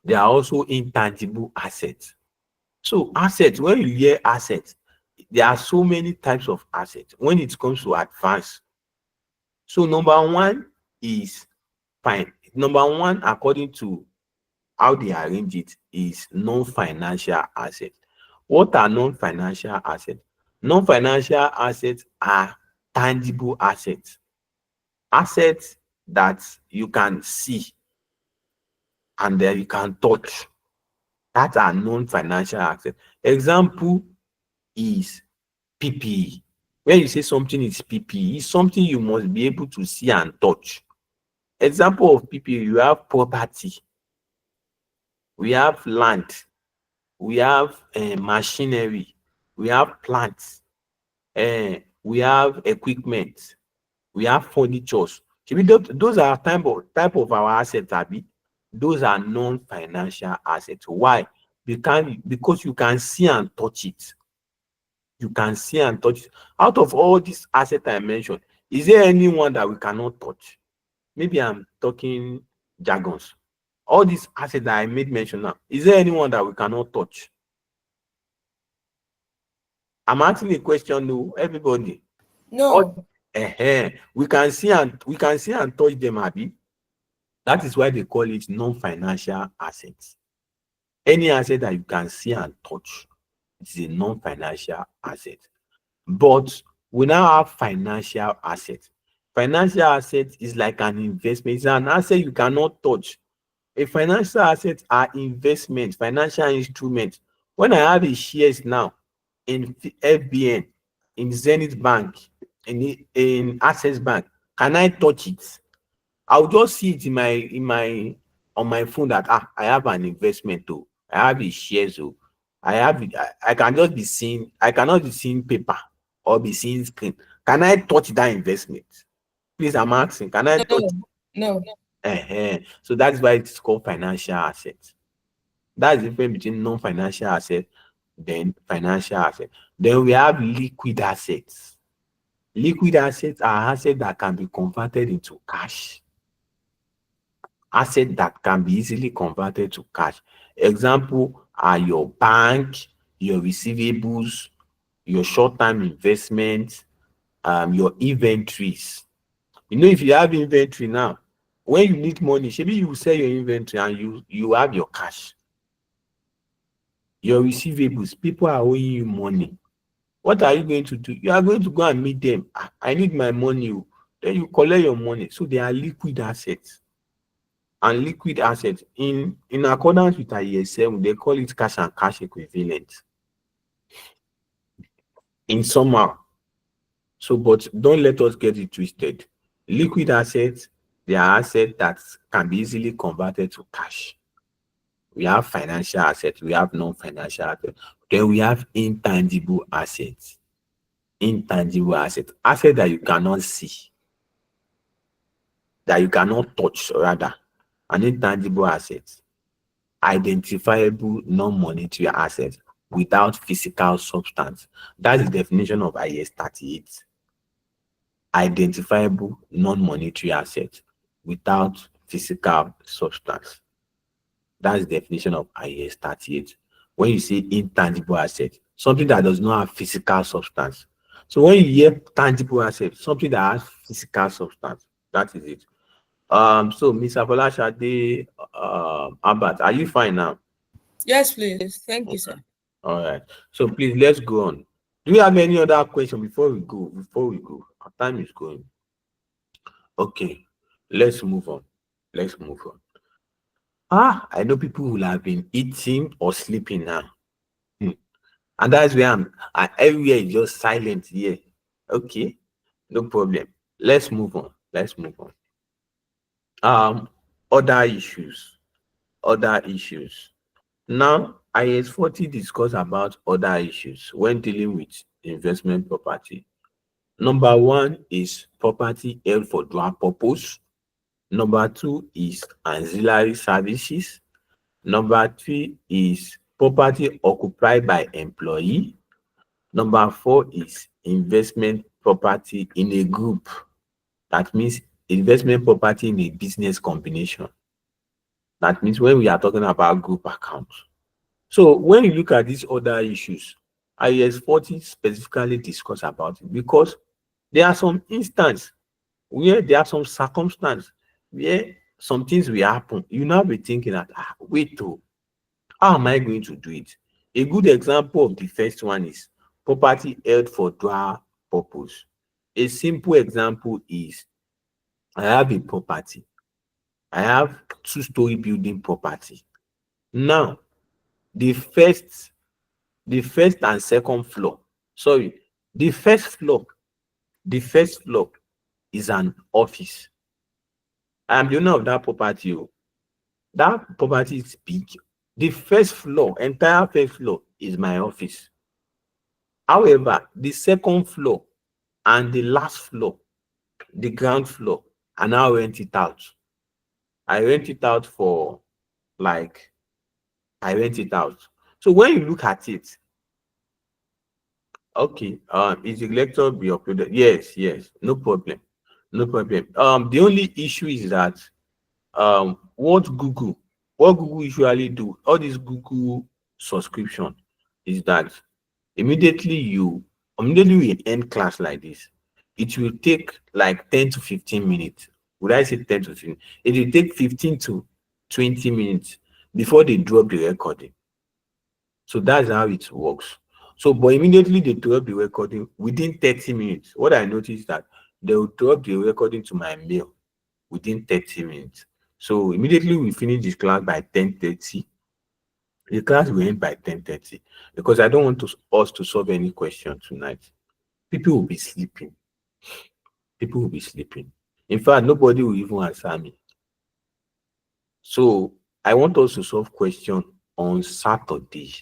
They are also intangible assets. So assets, when you hear assets, there are so many types of assets when it comes to advance. So number one is fine. Number one, according to how they arrange it, is non-financial assets. What are non-financial assets? Non-financial assets are tangible assets. Assets that you can see and then you can touch. That are non-financial assets. Example is PPE. When you say something is PPE, it's something you must be able to see and touch. Example of PPE, you have property, we have land, we have machinery, we have plants, we have equipment, we have furnitures. Those are type of our assets, abi. Those are non-financial assets. Why? Because you can see and touch it. You can see and touch it. Out of all these assets I mentioned, is there anyone that we cannot touch? Maybe I'm talking jargons. All these assets that I made mention now, is there anyone that we cannot touch? I'm asking a question to everybody. No. We can see and touch them, abi. That is why they call it non-financial assets. Any asset that you can see and touch, it is a non-financial asset. But we now have financial assets. Financial asset is like an investment. It's an asset you cannot touch. A financial asset are investment, financial instruments. When I have a shares now in FBN, in Zenith Bank, in Access Bank, can I touch it? I'll just see it in my on my phone that I have an investment too. I have a shares too. I have it. I can just be seeing. I cannot be seeing paper or be seeing screen. Can I touch that investment? Please, I'm asking. Can I touch? No, no. So that's why it's called financial assets. That's the difference between non-financial asset then financial asset. Then we have liquid assets. Liquid assets are assets that can be converted into cash. Assets that can be easily converted to cash. Example are your bank, your receivables, your short-term investments, your inventories. You know, if you have inventory now, when you need money, maybe you sell your inventory and you have your cash. Your receivables, people are owing you money. What are you going to do? You are going to go and meet them. I need my money. Then you collect your money. So they are liquid assets. And liquid assets, in accordance with IES 7, they call it cash and cash equivalent. In somehow. So, but don't let us get it twisted. Liquid assets, they are assets that can be easily converted to cash. We have financial assets, we have non-financial assets. Then we have intangible assets. Intangible assets, assets that you cannot see, that you cannot touch, rather. An intangible assets, identifiable non-monetary assets without physical substance. That's the definition of IS 38. Identifiable non-monetary assets without physical substance. That's the definition of IS 38. When you say intangible asset, something that does not have physical substance. So when you hear tangible asset, something that has physical substance, that is it. So Mr. Folashade, Albert, are you fine now? Yes, please. Thank you, sir. All right. So please let's go on. Do you have any other question before we go? Our time is going. Okay, let's move on. Let's move on. I know people will have been eating or sleeping now. And that's where everywhere is just silent here. Okay, no problem. Let's move on. Let's move on. Other issues. Other issues. Now, IS 40 discuss about other issues when dealing with investment property. Number one is property held for dual purpose. Number two is ancillary services. Number three is property occupied by employee. Number four is investment property in a group. That means investment property in a business combination. That means when we are talking about group accounts. So when you look at these other issues, IS 40 specifically discuss about it because there are some instances where there are some circumstances where some things will happen. You now be thinking that, wait, how am I going to do it? A good example of the first one is property held for dual purpose. A simple example is I have a property. I have two-story building property. Now, the first and second floor, sorry, the first floor is an office. I am the owner of that property. That property is big. The first floor, entire first floor is my office. However, the second floor and the last floor, the ground floor, I now rent it out. I rent it out for like, I rent it out. So when you look at it, okay, is the lecture be uploaded? Yes, no problem. No problem. The only issue is that what Google usually do, all this Google subscription is that immediately we end class like this, it will take like 10 to 15 minutes. Would I say 10 to 15? It will take 15 to 20 minutes before they drop the recording. So that's how it works. So, but immediately they drop the recording within 30 minutes. What I noticed that they will drop the recording to my mail within 30 minutes. So immediately we finish this class by 10:30. The class will end by 10:30 because I don't want us to solve any question tonight. People will be sleeping. People will be sleeping. In fact, nobody will even answer me. So I want us to solve question on Saturday.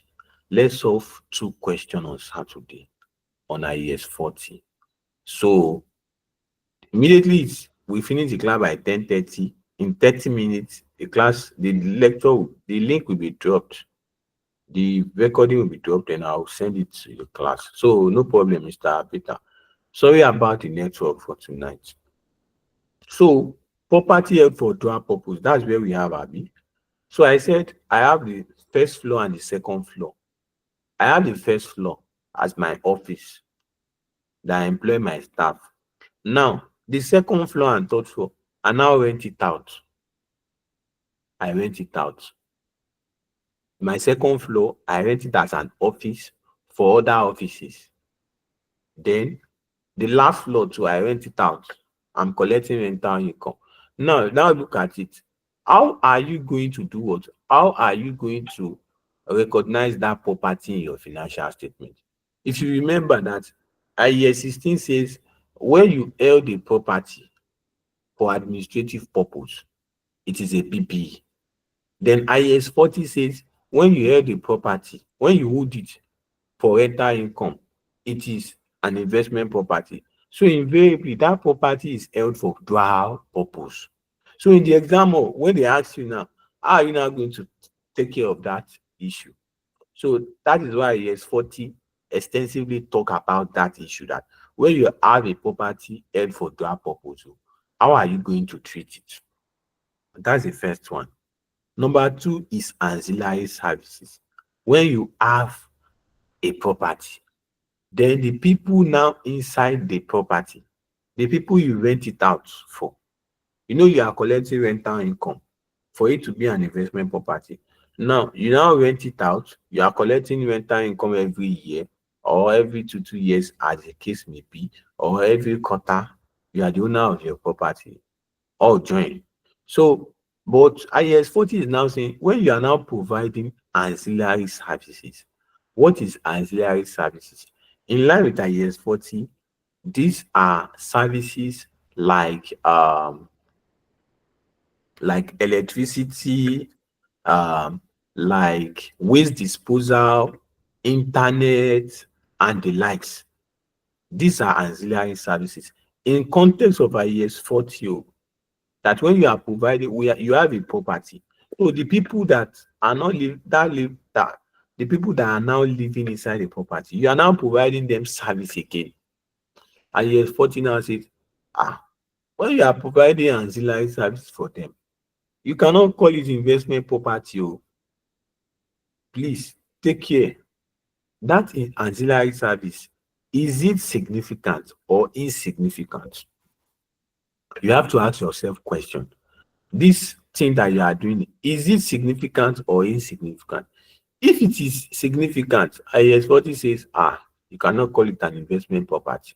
Let's solve two questions on Saturday on IES 40. So immediately we finish the class by 10:30. In 30 minutes, the link will be dropped. The recording will be dropped and I'll send it to the class. So no problem, Mr. Peter. Sorry about the network for tonight. So property held for dual purpose, that's where we have Abby. So I said I have the first floor and the second floor. I have the first floor as my office that I employ my staff. Now, the second floor and third floor, I now rent it out. I rent it out. My second floor, I rent it as an office for other offices. Then the last floor too, I rent it out. I'm collecting rental income. Now look at it. How are you going to do what? How are you going to recognize that property in your financial statement? If you remember that IES 16 says when you held a property for administrative purpose, it is a PPE. Then IES 40 says when you held a property, when you hold it for rental income, it is an investment property. So invariably, that property is held for dual purpose. So in the example, when they ask you now, how are you now going to take care of that issue? So that is why IES 40 extensively talk about that issue, that when you have a property held for dual purpose, how are you going to treat it? That's the first one. Number two is ancillary services. When you have a property, then the people now inside the property, the people you rent it out for, you are collecting rental income for it to be an investment property. Now, you now rent it out, you are collecting rental income every year or every 2 years, as the case may be, or every quarter, you are the owner of your property, all join. So, but IS 40 is now saying when you are now providing ancillary services, what is ancillary services? In line with IS 40, these are services like electricity, um, like waste disposal, internet, and the likes. These are ancillary services. In context of IES 40, that when you are providing, you have a property. So the people that are not the people that are now living inside the property, you are now providing them service again. And IES 40 now says, when you are providing ancillary service for them, you cannot call it investment property. Oh, please take care. That is ancillary service. Is it significant or insignificant? You have to ask yourself question. This thing that you are doing, is it significant or insignificant? If it is significant, IS 40 says, you cannot call it an investment property.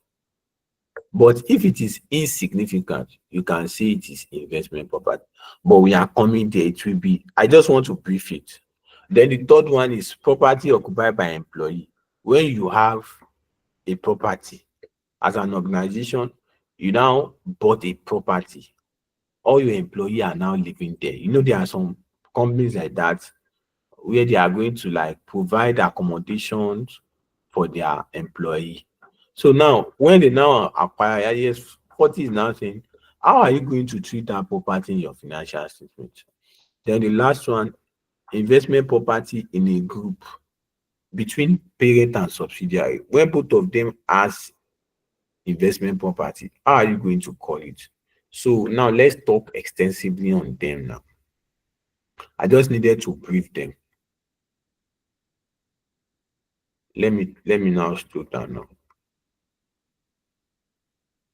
But if it is insignificant, you can say it is investment property. But we are coming there, it will be, I just want to brief it. Then the third one is property occupied by employee. When you have a property as an organization, you now bought a property, all your employees are now living there. There are some companies like that where they are going to like provide accommodations for their employee. So now when they now acquire, yes, 40 is now saying, how are you going to treat that property in your financial statement? Then the last one, investment property in a group between parent and subsidiary. When both of them has investment property, how are you going to call it? So now let's talk extensively on them now. I just needed to brief them. Let me now slow down now.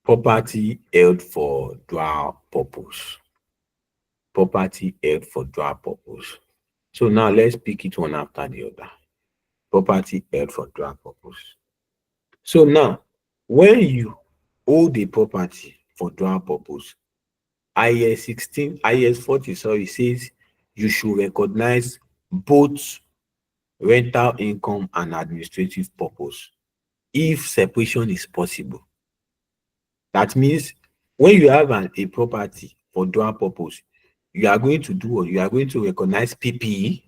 Property held for dual purpose. Property held for dual purpose. So now let's pick it one after the other. Property held for dual purpose. So now, when you hold a property for dual purpose, IS 16, IS 40, sorry, says you should recognize both rental income and administrative purpose if separation is possible. That means when you have a property for dual purpose, you are going to do what? You are going to recognize PPE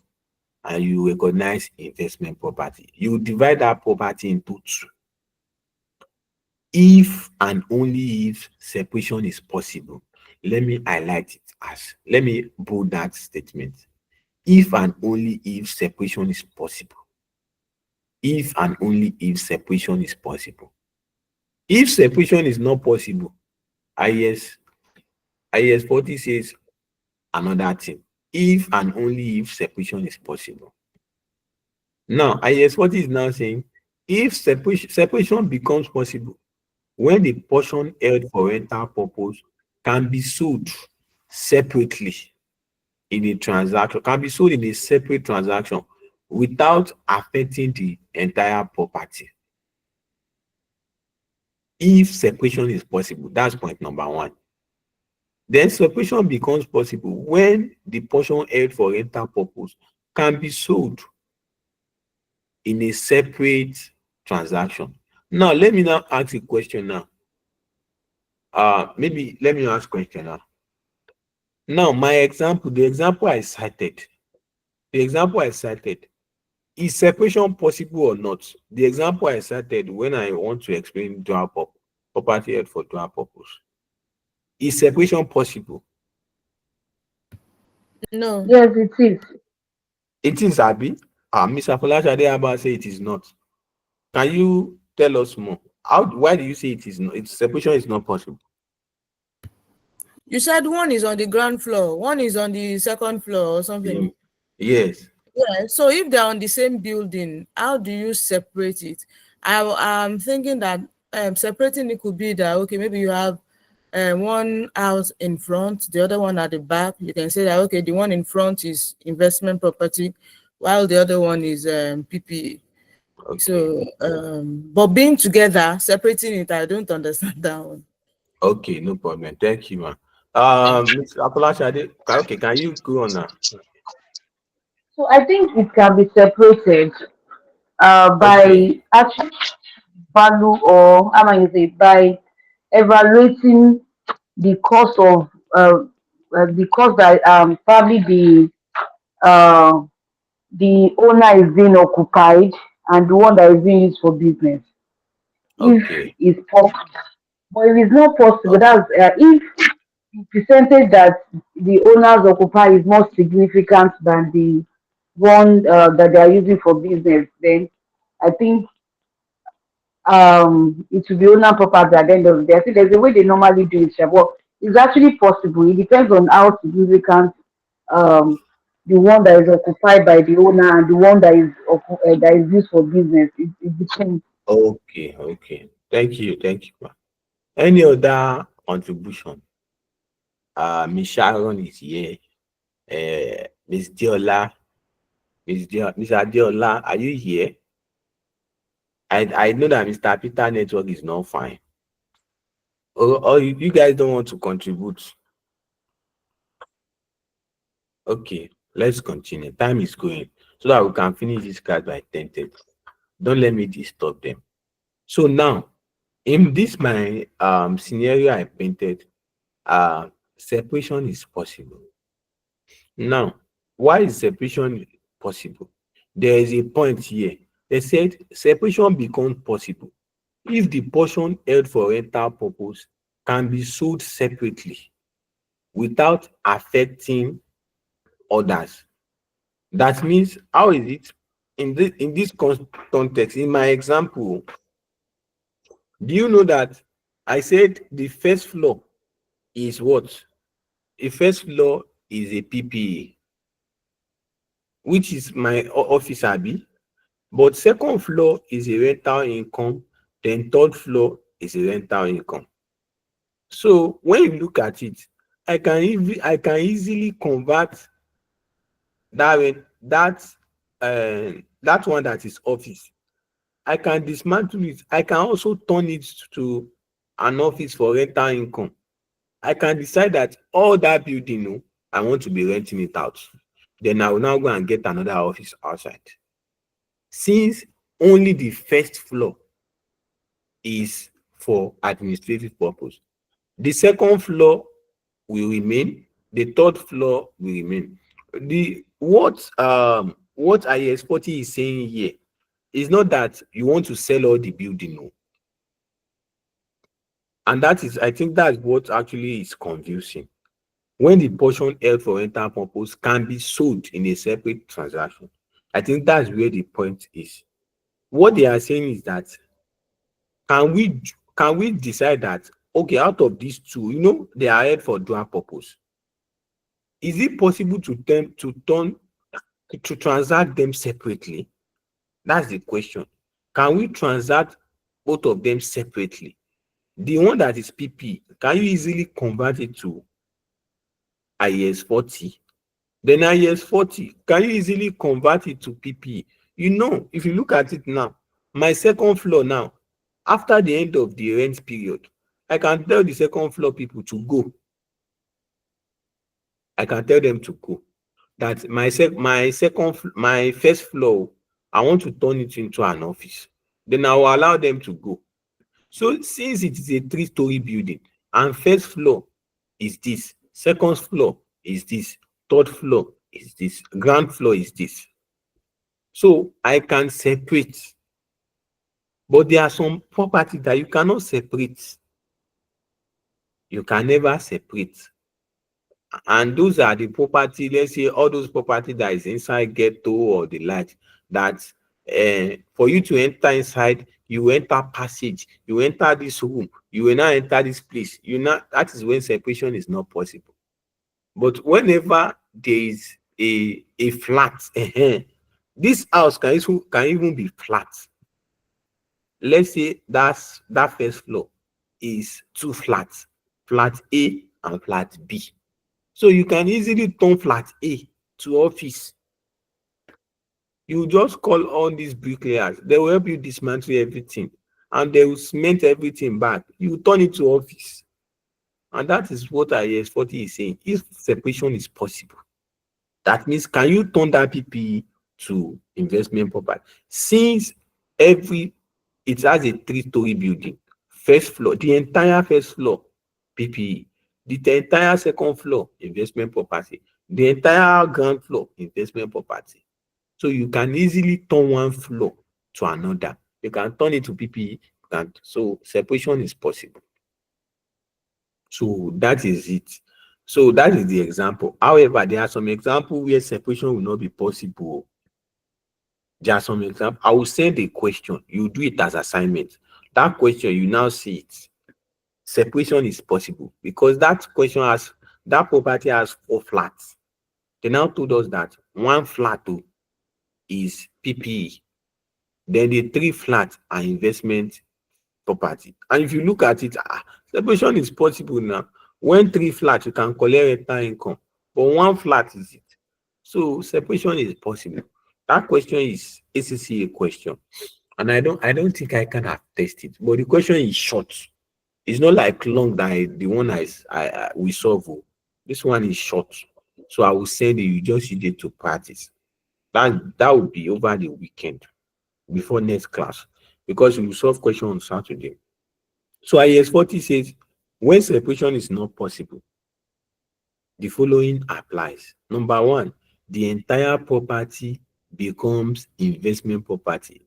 and you recognize investment property. You divide that property into two. If and only if separation is possible. Let me highlight it as, let me bold that statement. If and only if separation is possible. If and only if separation is possible. If separation is not possible, IS 40 says another thing. If and only if separation is possible. Now, IS 40 is now saying if separation becomes possible when the portion held for rental purpose can be sold separately in a transaction, can be sold in a separate transaction without affecting the entire property. If separation is possible, that's point number one. Then separation becomes possible when the portion held for rental purpose can be sold in a separate transaction. Now, let me now ask a question now. Maybe let me ask a question now. Now, my example, the example I cited, is separation possible or not? The example I cited when I want to explain dual purpose, property held for dual purpose. Is separation possible? No. Yes, it is. It is, Abi. Mr. Folashade Abba say it is not. Can you tell us more? Why do you say it is not? Separation is not possible. You said one is on the ground floor, one is on the second floor or something. Yes. Yeah. So if they're on the same building, how do you separate it? I'm thinking that separating it could be that, okay, maybe you have one house in front, the other one at the back. You can say that, okay, the one in front is investment property, while the other one is PPE. Okay. So, but being together, separating it, I don't understand that one. Okay, no problem. Thank you, man. Mr. Akolashade, okay, can you go on now? So I think it can be separated Okay. by actually value, or how am I going to say, by evaluating the cost of the cost that probably uh, the owner is being occupied and the one that is being used for business. If Okay. it's possible, but if it's not possible, Okay. that's if the percentage that the owners occupy is more significant than the one that they are using for business, then I think it will be owner property at the end of the day. I think there's a way they normally do it, sha, but it's actually possible. It depends on how significant um the one that is occupied by the owner and the one that is used for business. It depends. Okay. Okay. Thank you. Thank you, man. Any other contribution? Miss Sharon is here. Miss Diola, Miss Adiola, are you here? I know that Mr. Peter network is not fine. Or you guys don't want to contribute. Okay, let's continue. Time is going so that we can finish this class by 10:30. Don't let me disturb them. So now, in this my scenario I painted, separation is possible. Now, why is separation possible? There is a point here. They said separation becomes possible if the portion held for rental purpose can be sold separately without affecting others. That means, how is it in this context? In my example, do you know that I said the first floor is what? The first floor is a PPA, which is my office, Abi. But second floor is a rental income, then third floor is a rental income. So when you look at it, I can easily convert that one that is office. I can dismantle it. I can also turn it to an office for rental income. I can decide that all that building, no, I want to be renting it out. Then I will now go and get another office outside. Since only the first floor is for administrative purpose, the second floor will remain, the third floor will remain. The what IS 40 is saying here is not that you want to sell all the building, no. And that is, I think that's what actually is confusing. When the portion held for rental purpose can be sold in a separate transaction, I think that's where the point is. What they are saying is that can we decide that, okay, out of these two, they are held for dual purpose. Is it possible to transact them separately? That's the question. Can we transact both of them separately? The one that is PP, can you easily convert it to IS 40? Then IS 40, can you easily convert it to PP? If you look at it now, my second floor now, after the end of the rent period, I can tell the second floor people to go. I can tell them to go. That my first floor, I want to turn it into an office. Then I will allow them to go. So since it is a 3-story building and first floor is this, second floor is this, third floor is this, ground floor is this. So I can separate. But there are some property that you cannot separate. You can never separate. And those are the property, let's say all those property that is inside ghetto or the like, that for you to enter inside, you enter passage, you enter this room, you will now enter this place. That is when separation is not possible. But whenever there is a flat, this house can even be flat. Let's say that first floor is 2 flats, flat A and flat B. So you can easily turn flat A to office. You just call on these bricklayers. They will help you dismantle everything and they will cement everything back. You turn it to office. And that is what IS 40 is saying. If separation is possible, that means can you turn that PPE to investment property? Since it has a 3-story building, first floor, the entire first floor, PPE, the entire second floor, investment property, the entire ground floor, investment property. So you can easily turn one floor to another. You can turn it to PPE. So separation is possible. So that is it. So that is the example. However, there are some examples where separation will not be possible. There are some examples. I will send a question. You do it as assignment. That question, you now see it. Separation is possible because that property has 4 flats. They now told us that 1 flat is PPE. Then the 3 flats are investment property. And if you look at it, separation is possible now. When 3 flats, you can collect rental income, but 1 flat is it. So separation is possible. That question is ACCA question, and I don't think I can attest it. But the question is short. It's not like long that the one we solve. This one is short, so I will send it. You just use it to practice. That would be over the weekend before next class because we will solve question on Saturday. So IS 40 says when separation is not possible, the following applies. Number 1, the entire property becomes investment property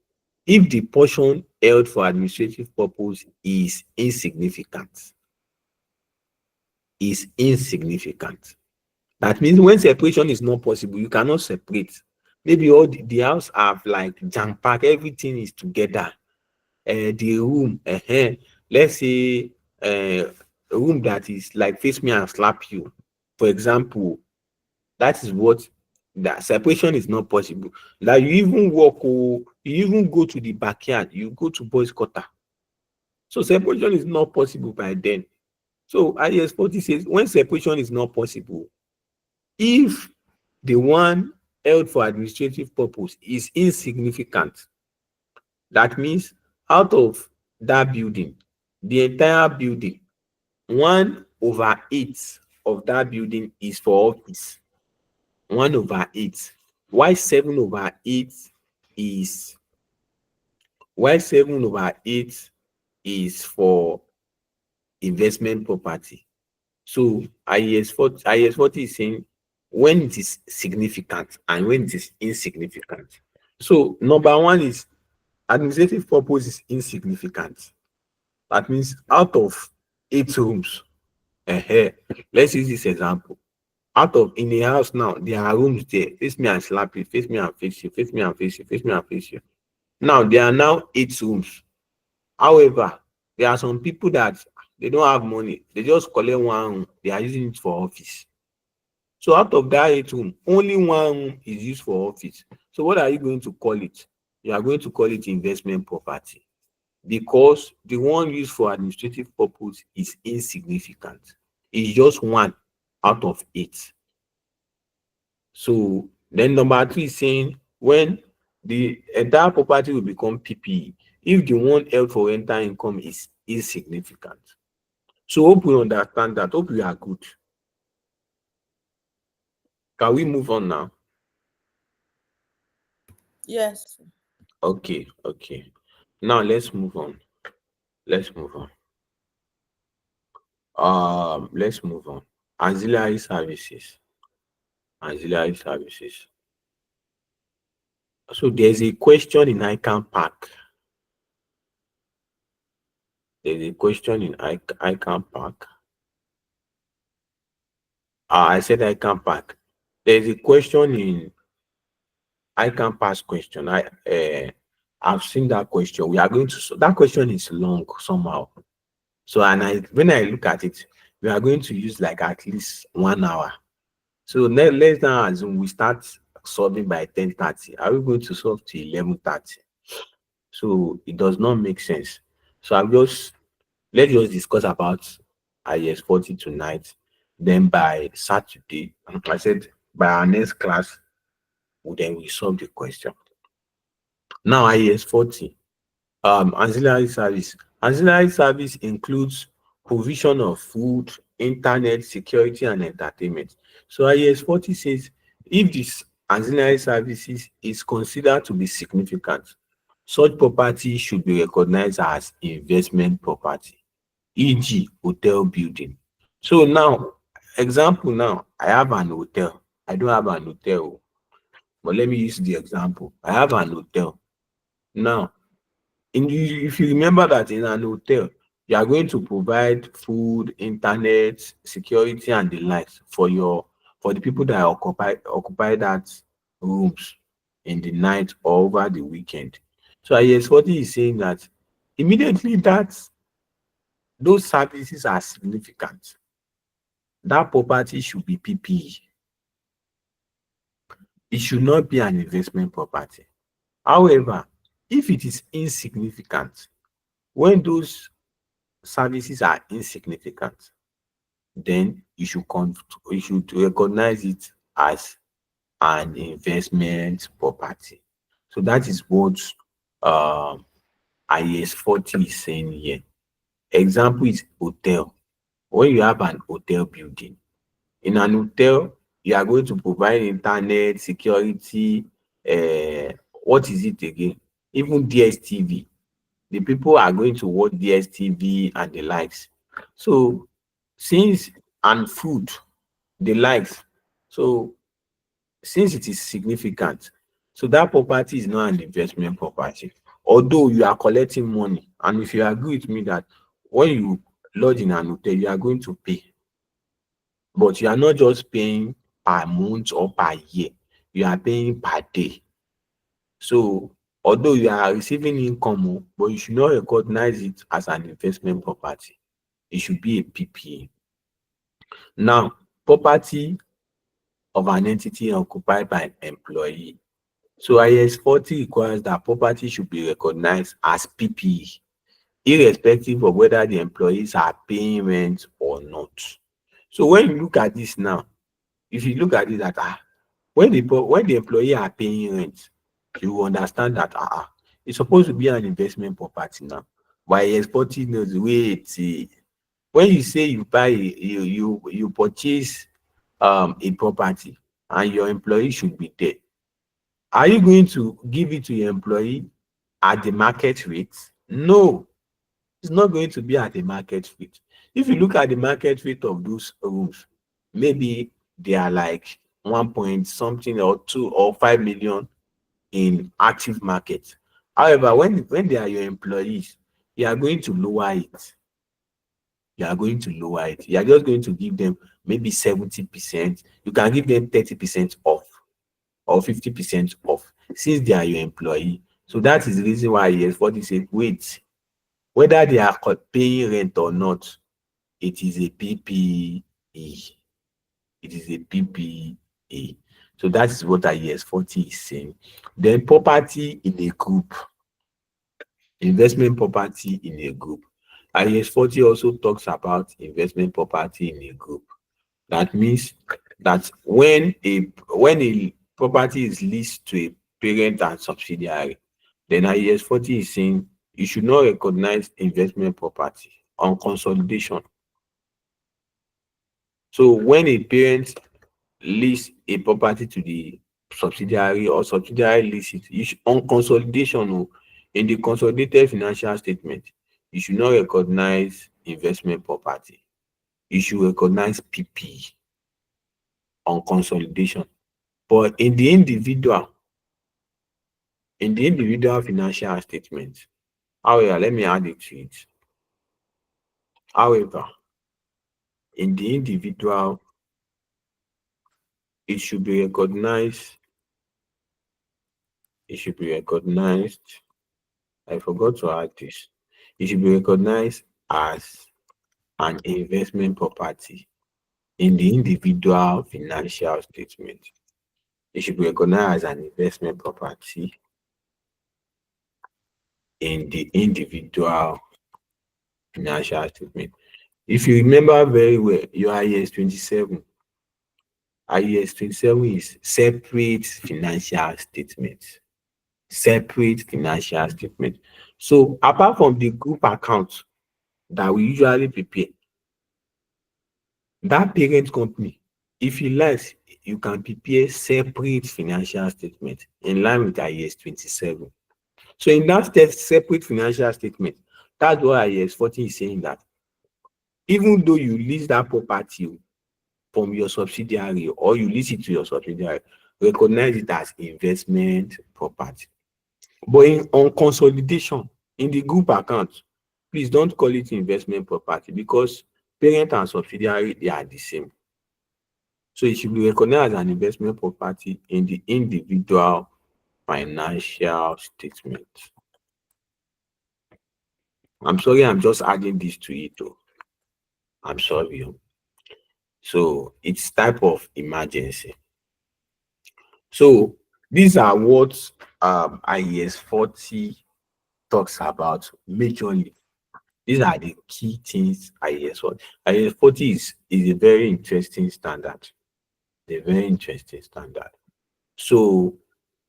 if the portion held for administrative purpose is insignificant. That means when separation is not possible, you cannot separate. Maybe all the house have like jam pack, everything is together. The room, let's say a room that is like face me and slap you, for example. That is what that separation is not possible. Like you even walk, you even go to the backyard, you go to boys' quarter. So separation is not possible by then. So IS 40 says when separation is not possible, if the one held for administrative purpose is insignificant, that means out of that building, the entire building, one 1/8 of that building is for office. 1/8. Why 7/8 is why 7/8 is for investment property. So IS40 is saying when it is significant and when it is insignificant. So number one is administrative purpose is insignificant. That means out of 8 rooms, let's use this example. Out of in a house now, there are rooms there. Face me and slap you, face me and face you, face me and face you, face me and face you. Now there are now 8 rooms. However, there are some people that they don't have money. They just collect one room. They are using it for office. So out of that 8 room, only one room is used for office. So what are you going to call it? You are going to call it investment property because the one used for administrative purpose is insignificant. It's just 1 out of 8. So then number 2 is saying when the entire property will become PPE if the one held for rental income is insignificant. So hope we understand that. Hope we are good. Can we move on now? Yes. Okay. Now let's move on. Let's move on. Auxiliary services. Auxiliary services. So there's a question in ICANN Park. There's a question in ICANN Park. I said ICANN Park. There's a question in ICANN Park question. I've seen that question. We are going to that question is long somehow. So when I look at it, we are going to use like at least 1 hour. So let's now assume we start solving by 10:30. Are we going to solve till 11:30? So it does not make sense. So let's just discuss about IS40 tonight. Then by Saturday, I said by our next class, then we solve the question. Now IS40. Ancillary service. Ancillary service includes provision of food, internet, security, and entertainment. So IS40 says if this ancillary services is considered to be significant, such property should be recognized as investment property, e.g., hotel building. So now, example now, I have an hotel. I don't have an hotel, but let me use the example. I have an hotel. Now, if you remember that in an hotel, you are going to provide food, internet, security, and the likes for the people that occupy that rooms in the night or over the weekend. So IS40 is saying that immediately that those services are significant, that property should be PPE. It should not be an investment property. However, if it is insignificant, when those services are insignificant, then you should recognize it as an investment property. So that is what IS40 is saying here. Example is hotel. When you have an hotel building, in an hotel, you are going to provide internet, security, what is it again? Even DSTV. The people are going to watch DSTV and the likes. So and food, the likes. So since it is significant, so that property is not an investment property. Although you are collecting money, and if you agree with me that when you lodge in an hotel, you are going to pay, but you are not just paying per month or per year, you are paying per day. So although you are receiving income, but you should not recognize it as an investment property. It should be a PPA. Now, property of an entity occupied by an employee. So IS40 requires that property should be recognized as PPE, irrespective of whether the employees are paying rent or not. So when you look at this now, if you look at it that when the employee are paying rent, you will understand that it's supposed to be an investment property now. But IS40 knows wait, When you say you buy you purchase a property and your employee should be there, are you going to give it to your employee at the market rate? No, it's not going to be at the market rate. If you look at the market rate of those rooms, maybe they are like 1 point something or 2 or 5 million in active market. However, when they are your employees, you are going to lower it. You are going to lower it. You are just going to give them maybe 70%. You can give them 30% off or 50% off since they are your employee. So that is the reason why yes, 40 say wait, whether they are paying rent or not, it is a PPE. It is a PPE. So that is what IES 40 is saying. Then property in a group, investment property in a group. IES 40 also talks about investment property in a group. That means that when a property is leased to a parent and subsidiary, then IES 40 is saying you should not recognize investment property on consolidation. So when a parent lease a property to the subsidiary or subsidiary lease it, you should, on consolidation in the consolidated financial statement, you should not recognize investment property. You should recognize PP on consolidation. But in the individual financial statement, however, let me add it to it. However, in the individual, it should be recognized. It should be recognized. I forgot to add this. It should be recognized as an investment property in the individual financial statement. It should be recognized as an investment property in the individual financial statement. If you remember very well, your IES 27, IES 27 is separate financial statement. Separate financial statement. So apart from the group account that we usually prepare, that parent company, if you like, you can prepare separate financial statement in line with IES 27. So in that separate financial statement, that's why IES 40 is saying that even though you lease that property from your subsidiary or you lease it to your subsidiary, recognize it as investment property. But on consolidation, in the group account, please don't call it investment property because parent and subsidiary, they are the same. So it should be recognized as an investment property in the individual financial statement. I'm sorry, I'm just adding this to it. Though. I'm sorry. So it's type of emergency. So these are what IES 40 talks about majorly. These are the key things IES 40. IES 40 is a very interesting standard. A very interesting standard. So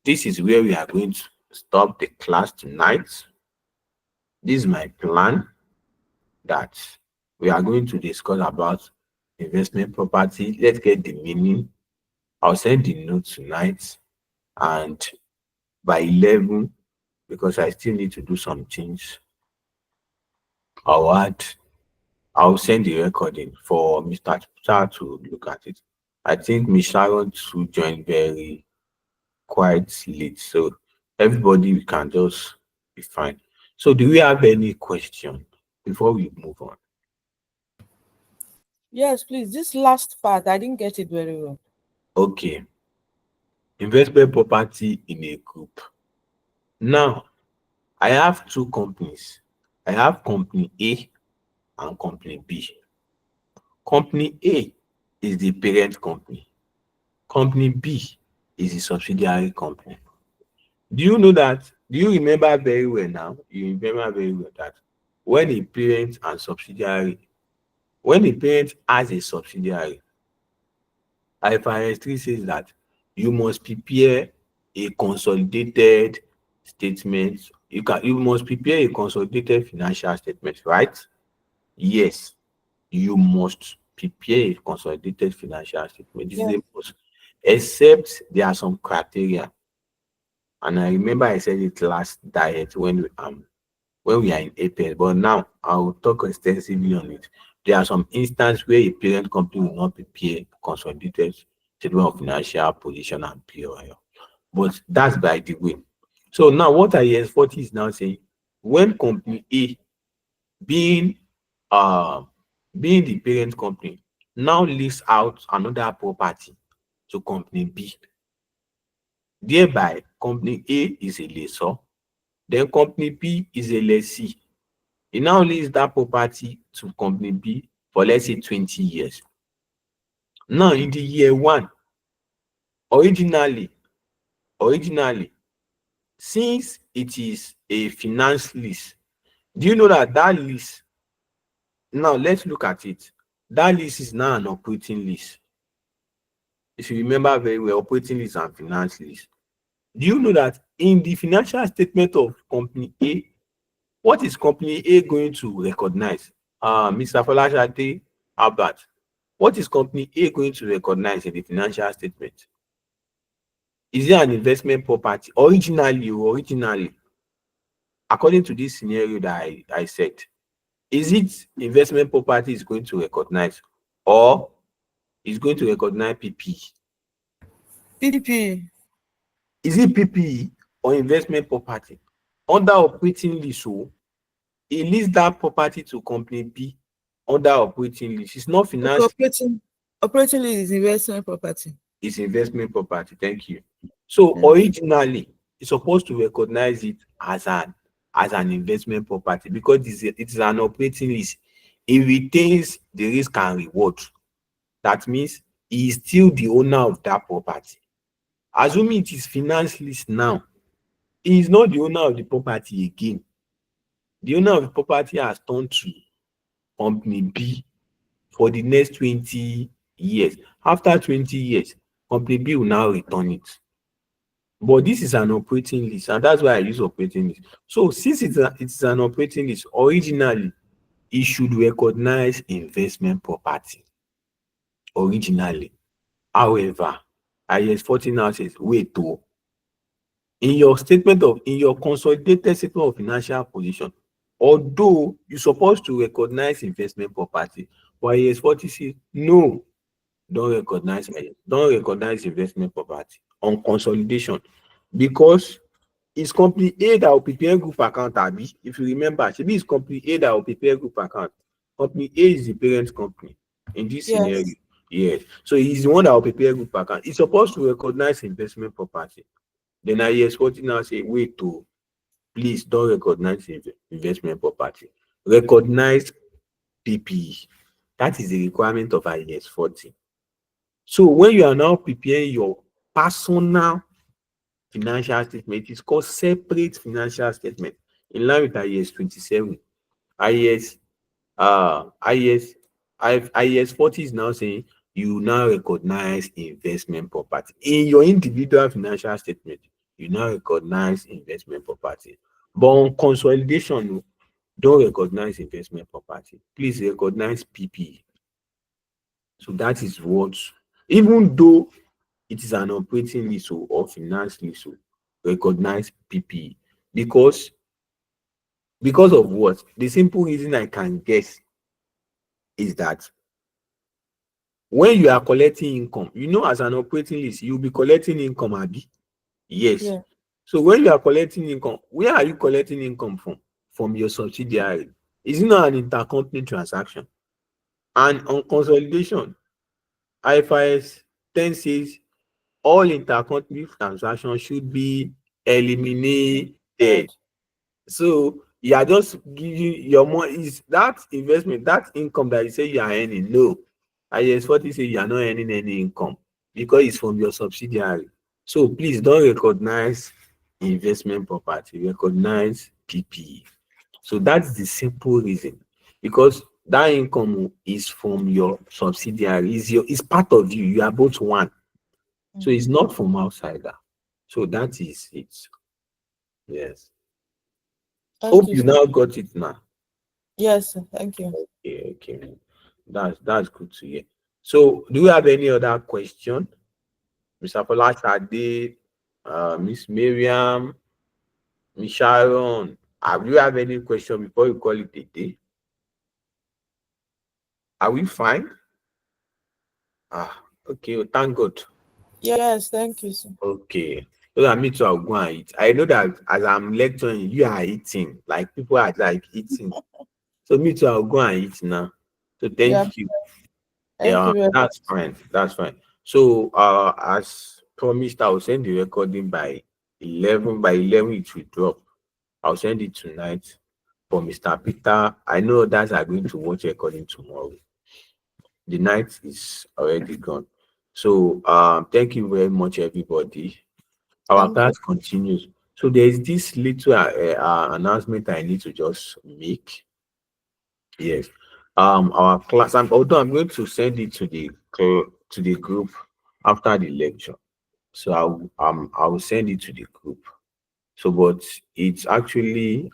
this is where we are going to stop the class tonight. This is my plan that we are going to discuss about investment property. Let's get the meaning. I'll send the note tonight and by 11, because I still need to do some things, I'll send the recording for Mr. Char to look at it. I think Miss Sharon to join very quite late, so everybody can just be fine. So, do we have any question before we move on? Yes, please. This last part, I didn't get it very well. Okay, investment property in a group. Now, I have two companies. I have company A and company B. Company A is the parent company. Company B is the subsidiary company. Do you know that? Do you remember very well now? You remember very well that when a parent and subsidiary, when a parent has a subsidiary, IFRS 3 says that you must prepare a consolidated statement. You must prepare a consolidated financial statement, right? Yes. you must prepare a consolidated financial statement. This is Yeah. a must, except there are some criteria. And I remember I said it last diet when we are in APS, but now I will talk extensively on it. There are some instances where a parent company will not prepare consolidated statement of financial position and POL. But that's by the way. So now what IAS 40 is now saying, when company A being uh being the parent company now leases out another property to company B, thereby company A is a lessor, then company B is a lessee. He now lease that property to company B for let's say 20 years. Now in the year one, originally, originally, since it is a finance lease, do you know that that lease, now let's look at it. That lease is now an operating lease. If you remember very well, operating lease and finance lease. Do you know that in the financial statement of company A, what is company A going to recognize? Mr. Folashade Albert, what is company A going to recognize in the financial statement? Is it an investment property? Originally, according to this scenario that I said, is it investment property is going to recognize, or is going to recognize PP? PDP. Is it PPE or investment property? Under operating lease, so he leased that property to company B under operating lease. It's not Okay, finance, operating lease is investment property. it's investment property. Thank you. So Yes. originally, it's supposed to recognize it as an investment property because it is an operating lease. It retains the risk and reward. That means he is still the owner of that property. Assuming it is finance lease now, he is not the owner of the property again. The owner of the property has turned to company B for the next 20 years. After 20 years, company B will now return it. But this is an operating lease, and that's why I use operating lease. So since it's an operating lease, originally it should recognize investment property. Originally. However, IAS 40 now says, wait, oh, in your consolidated statement of financial position, although you're supposed to recognize investment property, but IAS 40 says no, don't recognize investment property on consolidation, because it's company A that will prepare group account, abi, if you remember, shebi it's company A that will prepare group account. Company A is the parent company in this scenario. Yes. Yes, so he's the one that will prepare group account. He's supposed to recognize investment property. Then IAS 40 now say, wait, to please don't recognize investment property. Recognize PPE. That is the requirement of IAS 40. So when you are now preparing your personal financial statement, it's called separate financial statement in line with IAS 27. IAS IAS IAS 40 is now saying you now recognize investment property. In your individual financial statement, you now recognize investment property. But on consolidation, don't recognize investment property. Please recognize PP. So that is what, even though it is an operating lease or finance lease, recognize PP. Because of what? The simple reason I can guess is that when you are collecting income, as an operating lease, you'll be collecting income, abi? Yes. Yeah. So when you are collecting income, where are you collecting income from? From your subsidiary. Is it not an intercompany transaction? And on consolidation, IFRS 10 says all intercompany transactions should be eliminated. So you are just giving your money, is that investment, that income that you say you are earning. No, IAS 40 say you are not earning any income because it's from your subsidiary. So please don't recognize investment property, recognize PPE. So that's the simple reason, because that income is from your subsidiary, is part of you. You are both one. So it's not from outsider. So that is it. Yes. Thank Hope you, you sir. now got it now. Yes, sir. Thank you. Okay, okay. That's good to hear. So, do you have any other question, Mr. Folashade, Miss Miriam, Miss Sharon? Do you have any question before you call it a day? Are we fine? Okay. Well, thank God. Yes, thank you, sir. Okay. So that me too, I'll go and eat. I know that as I'm lecturing, you are eating. Like people are like eating. So me too, I'll go and eat now. So Yeah, thank you. thank Yeah, you very much. that's fine. That's fine. So as promised, I'll send the recording by 11. By 11, it will drop. I'll send it tonight for Mr. Peter. I know that are going to watch recording tomorrow. The night is already gone. So thank you very much, everybody. Our Thank you. class continues. So there's this little announcement I need to just make. Yes. Our class. Although I'm going to send it to the group after the lecture. So I will send it to the group. So, but it's actually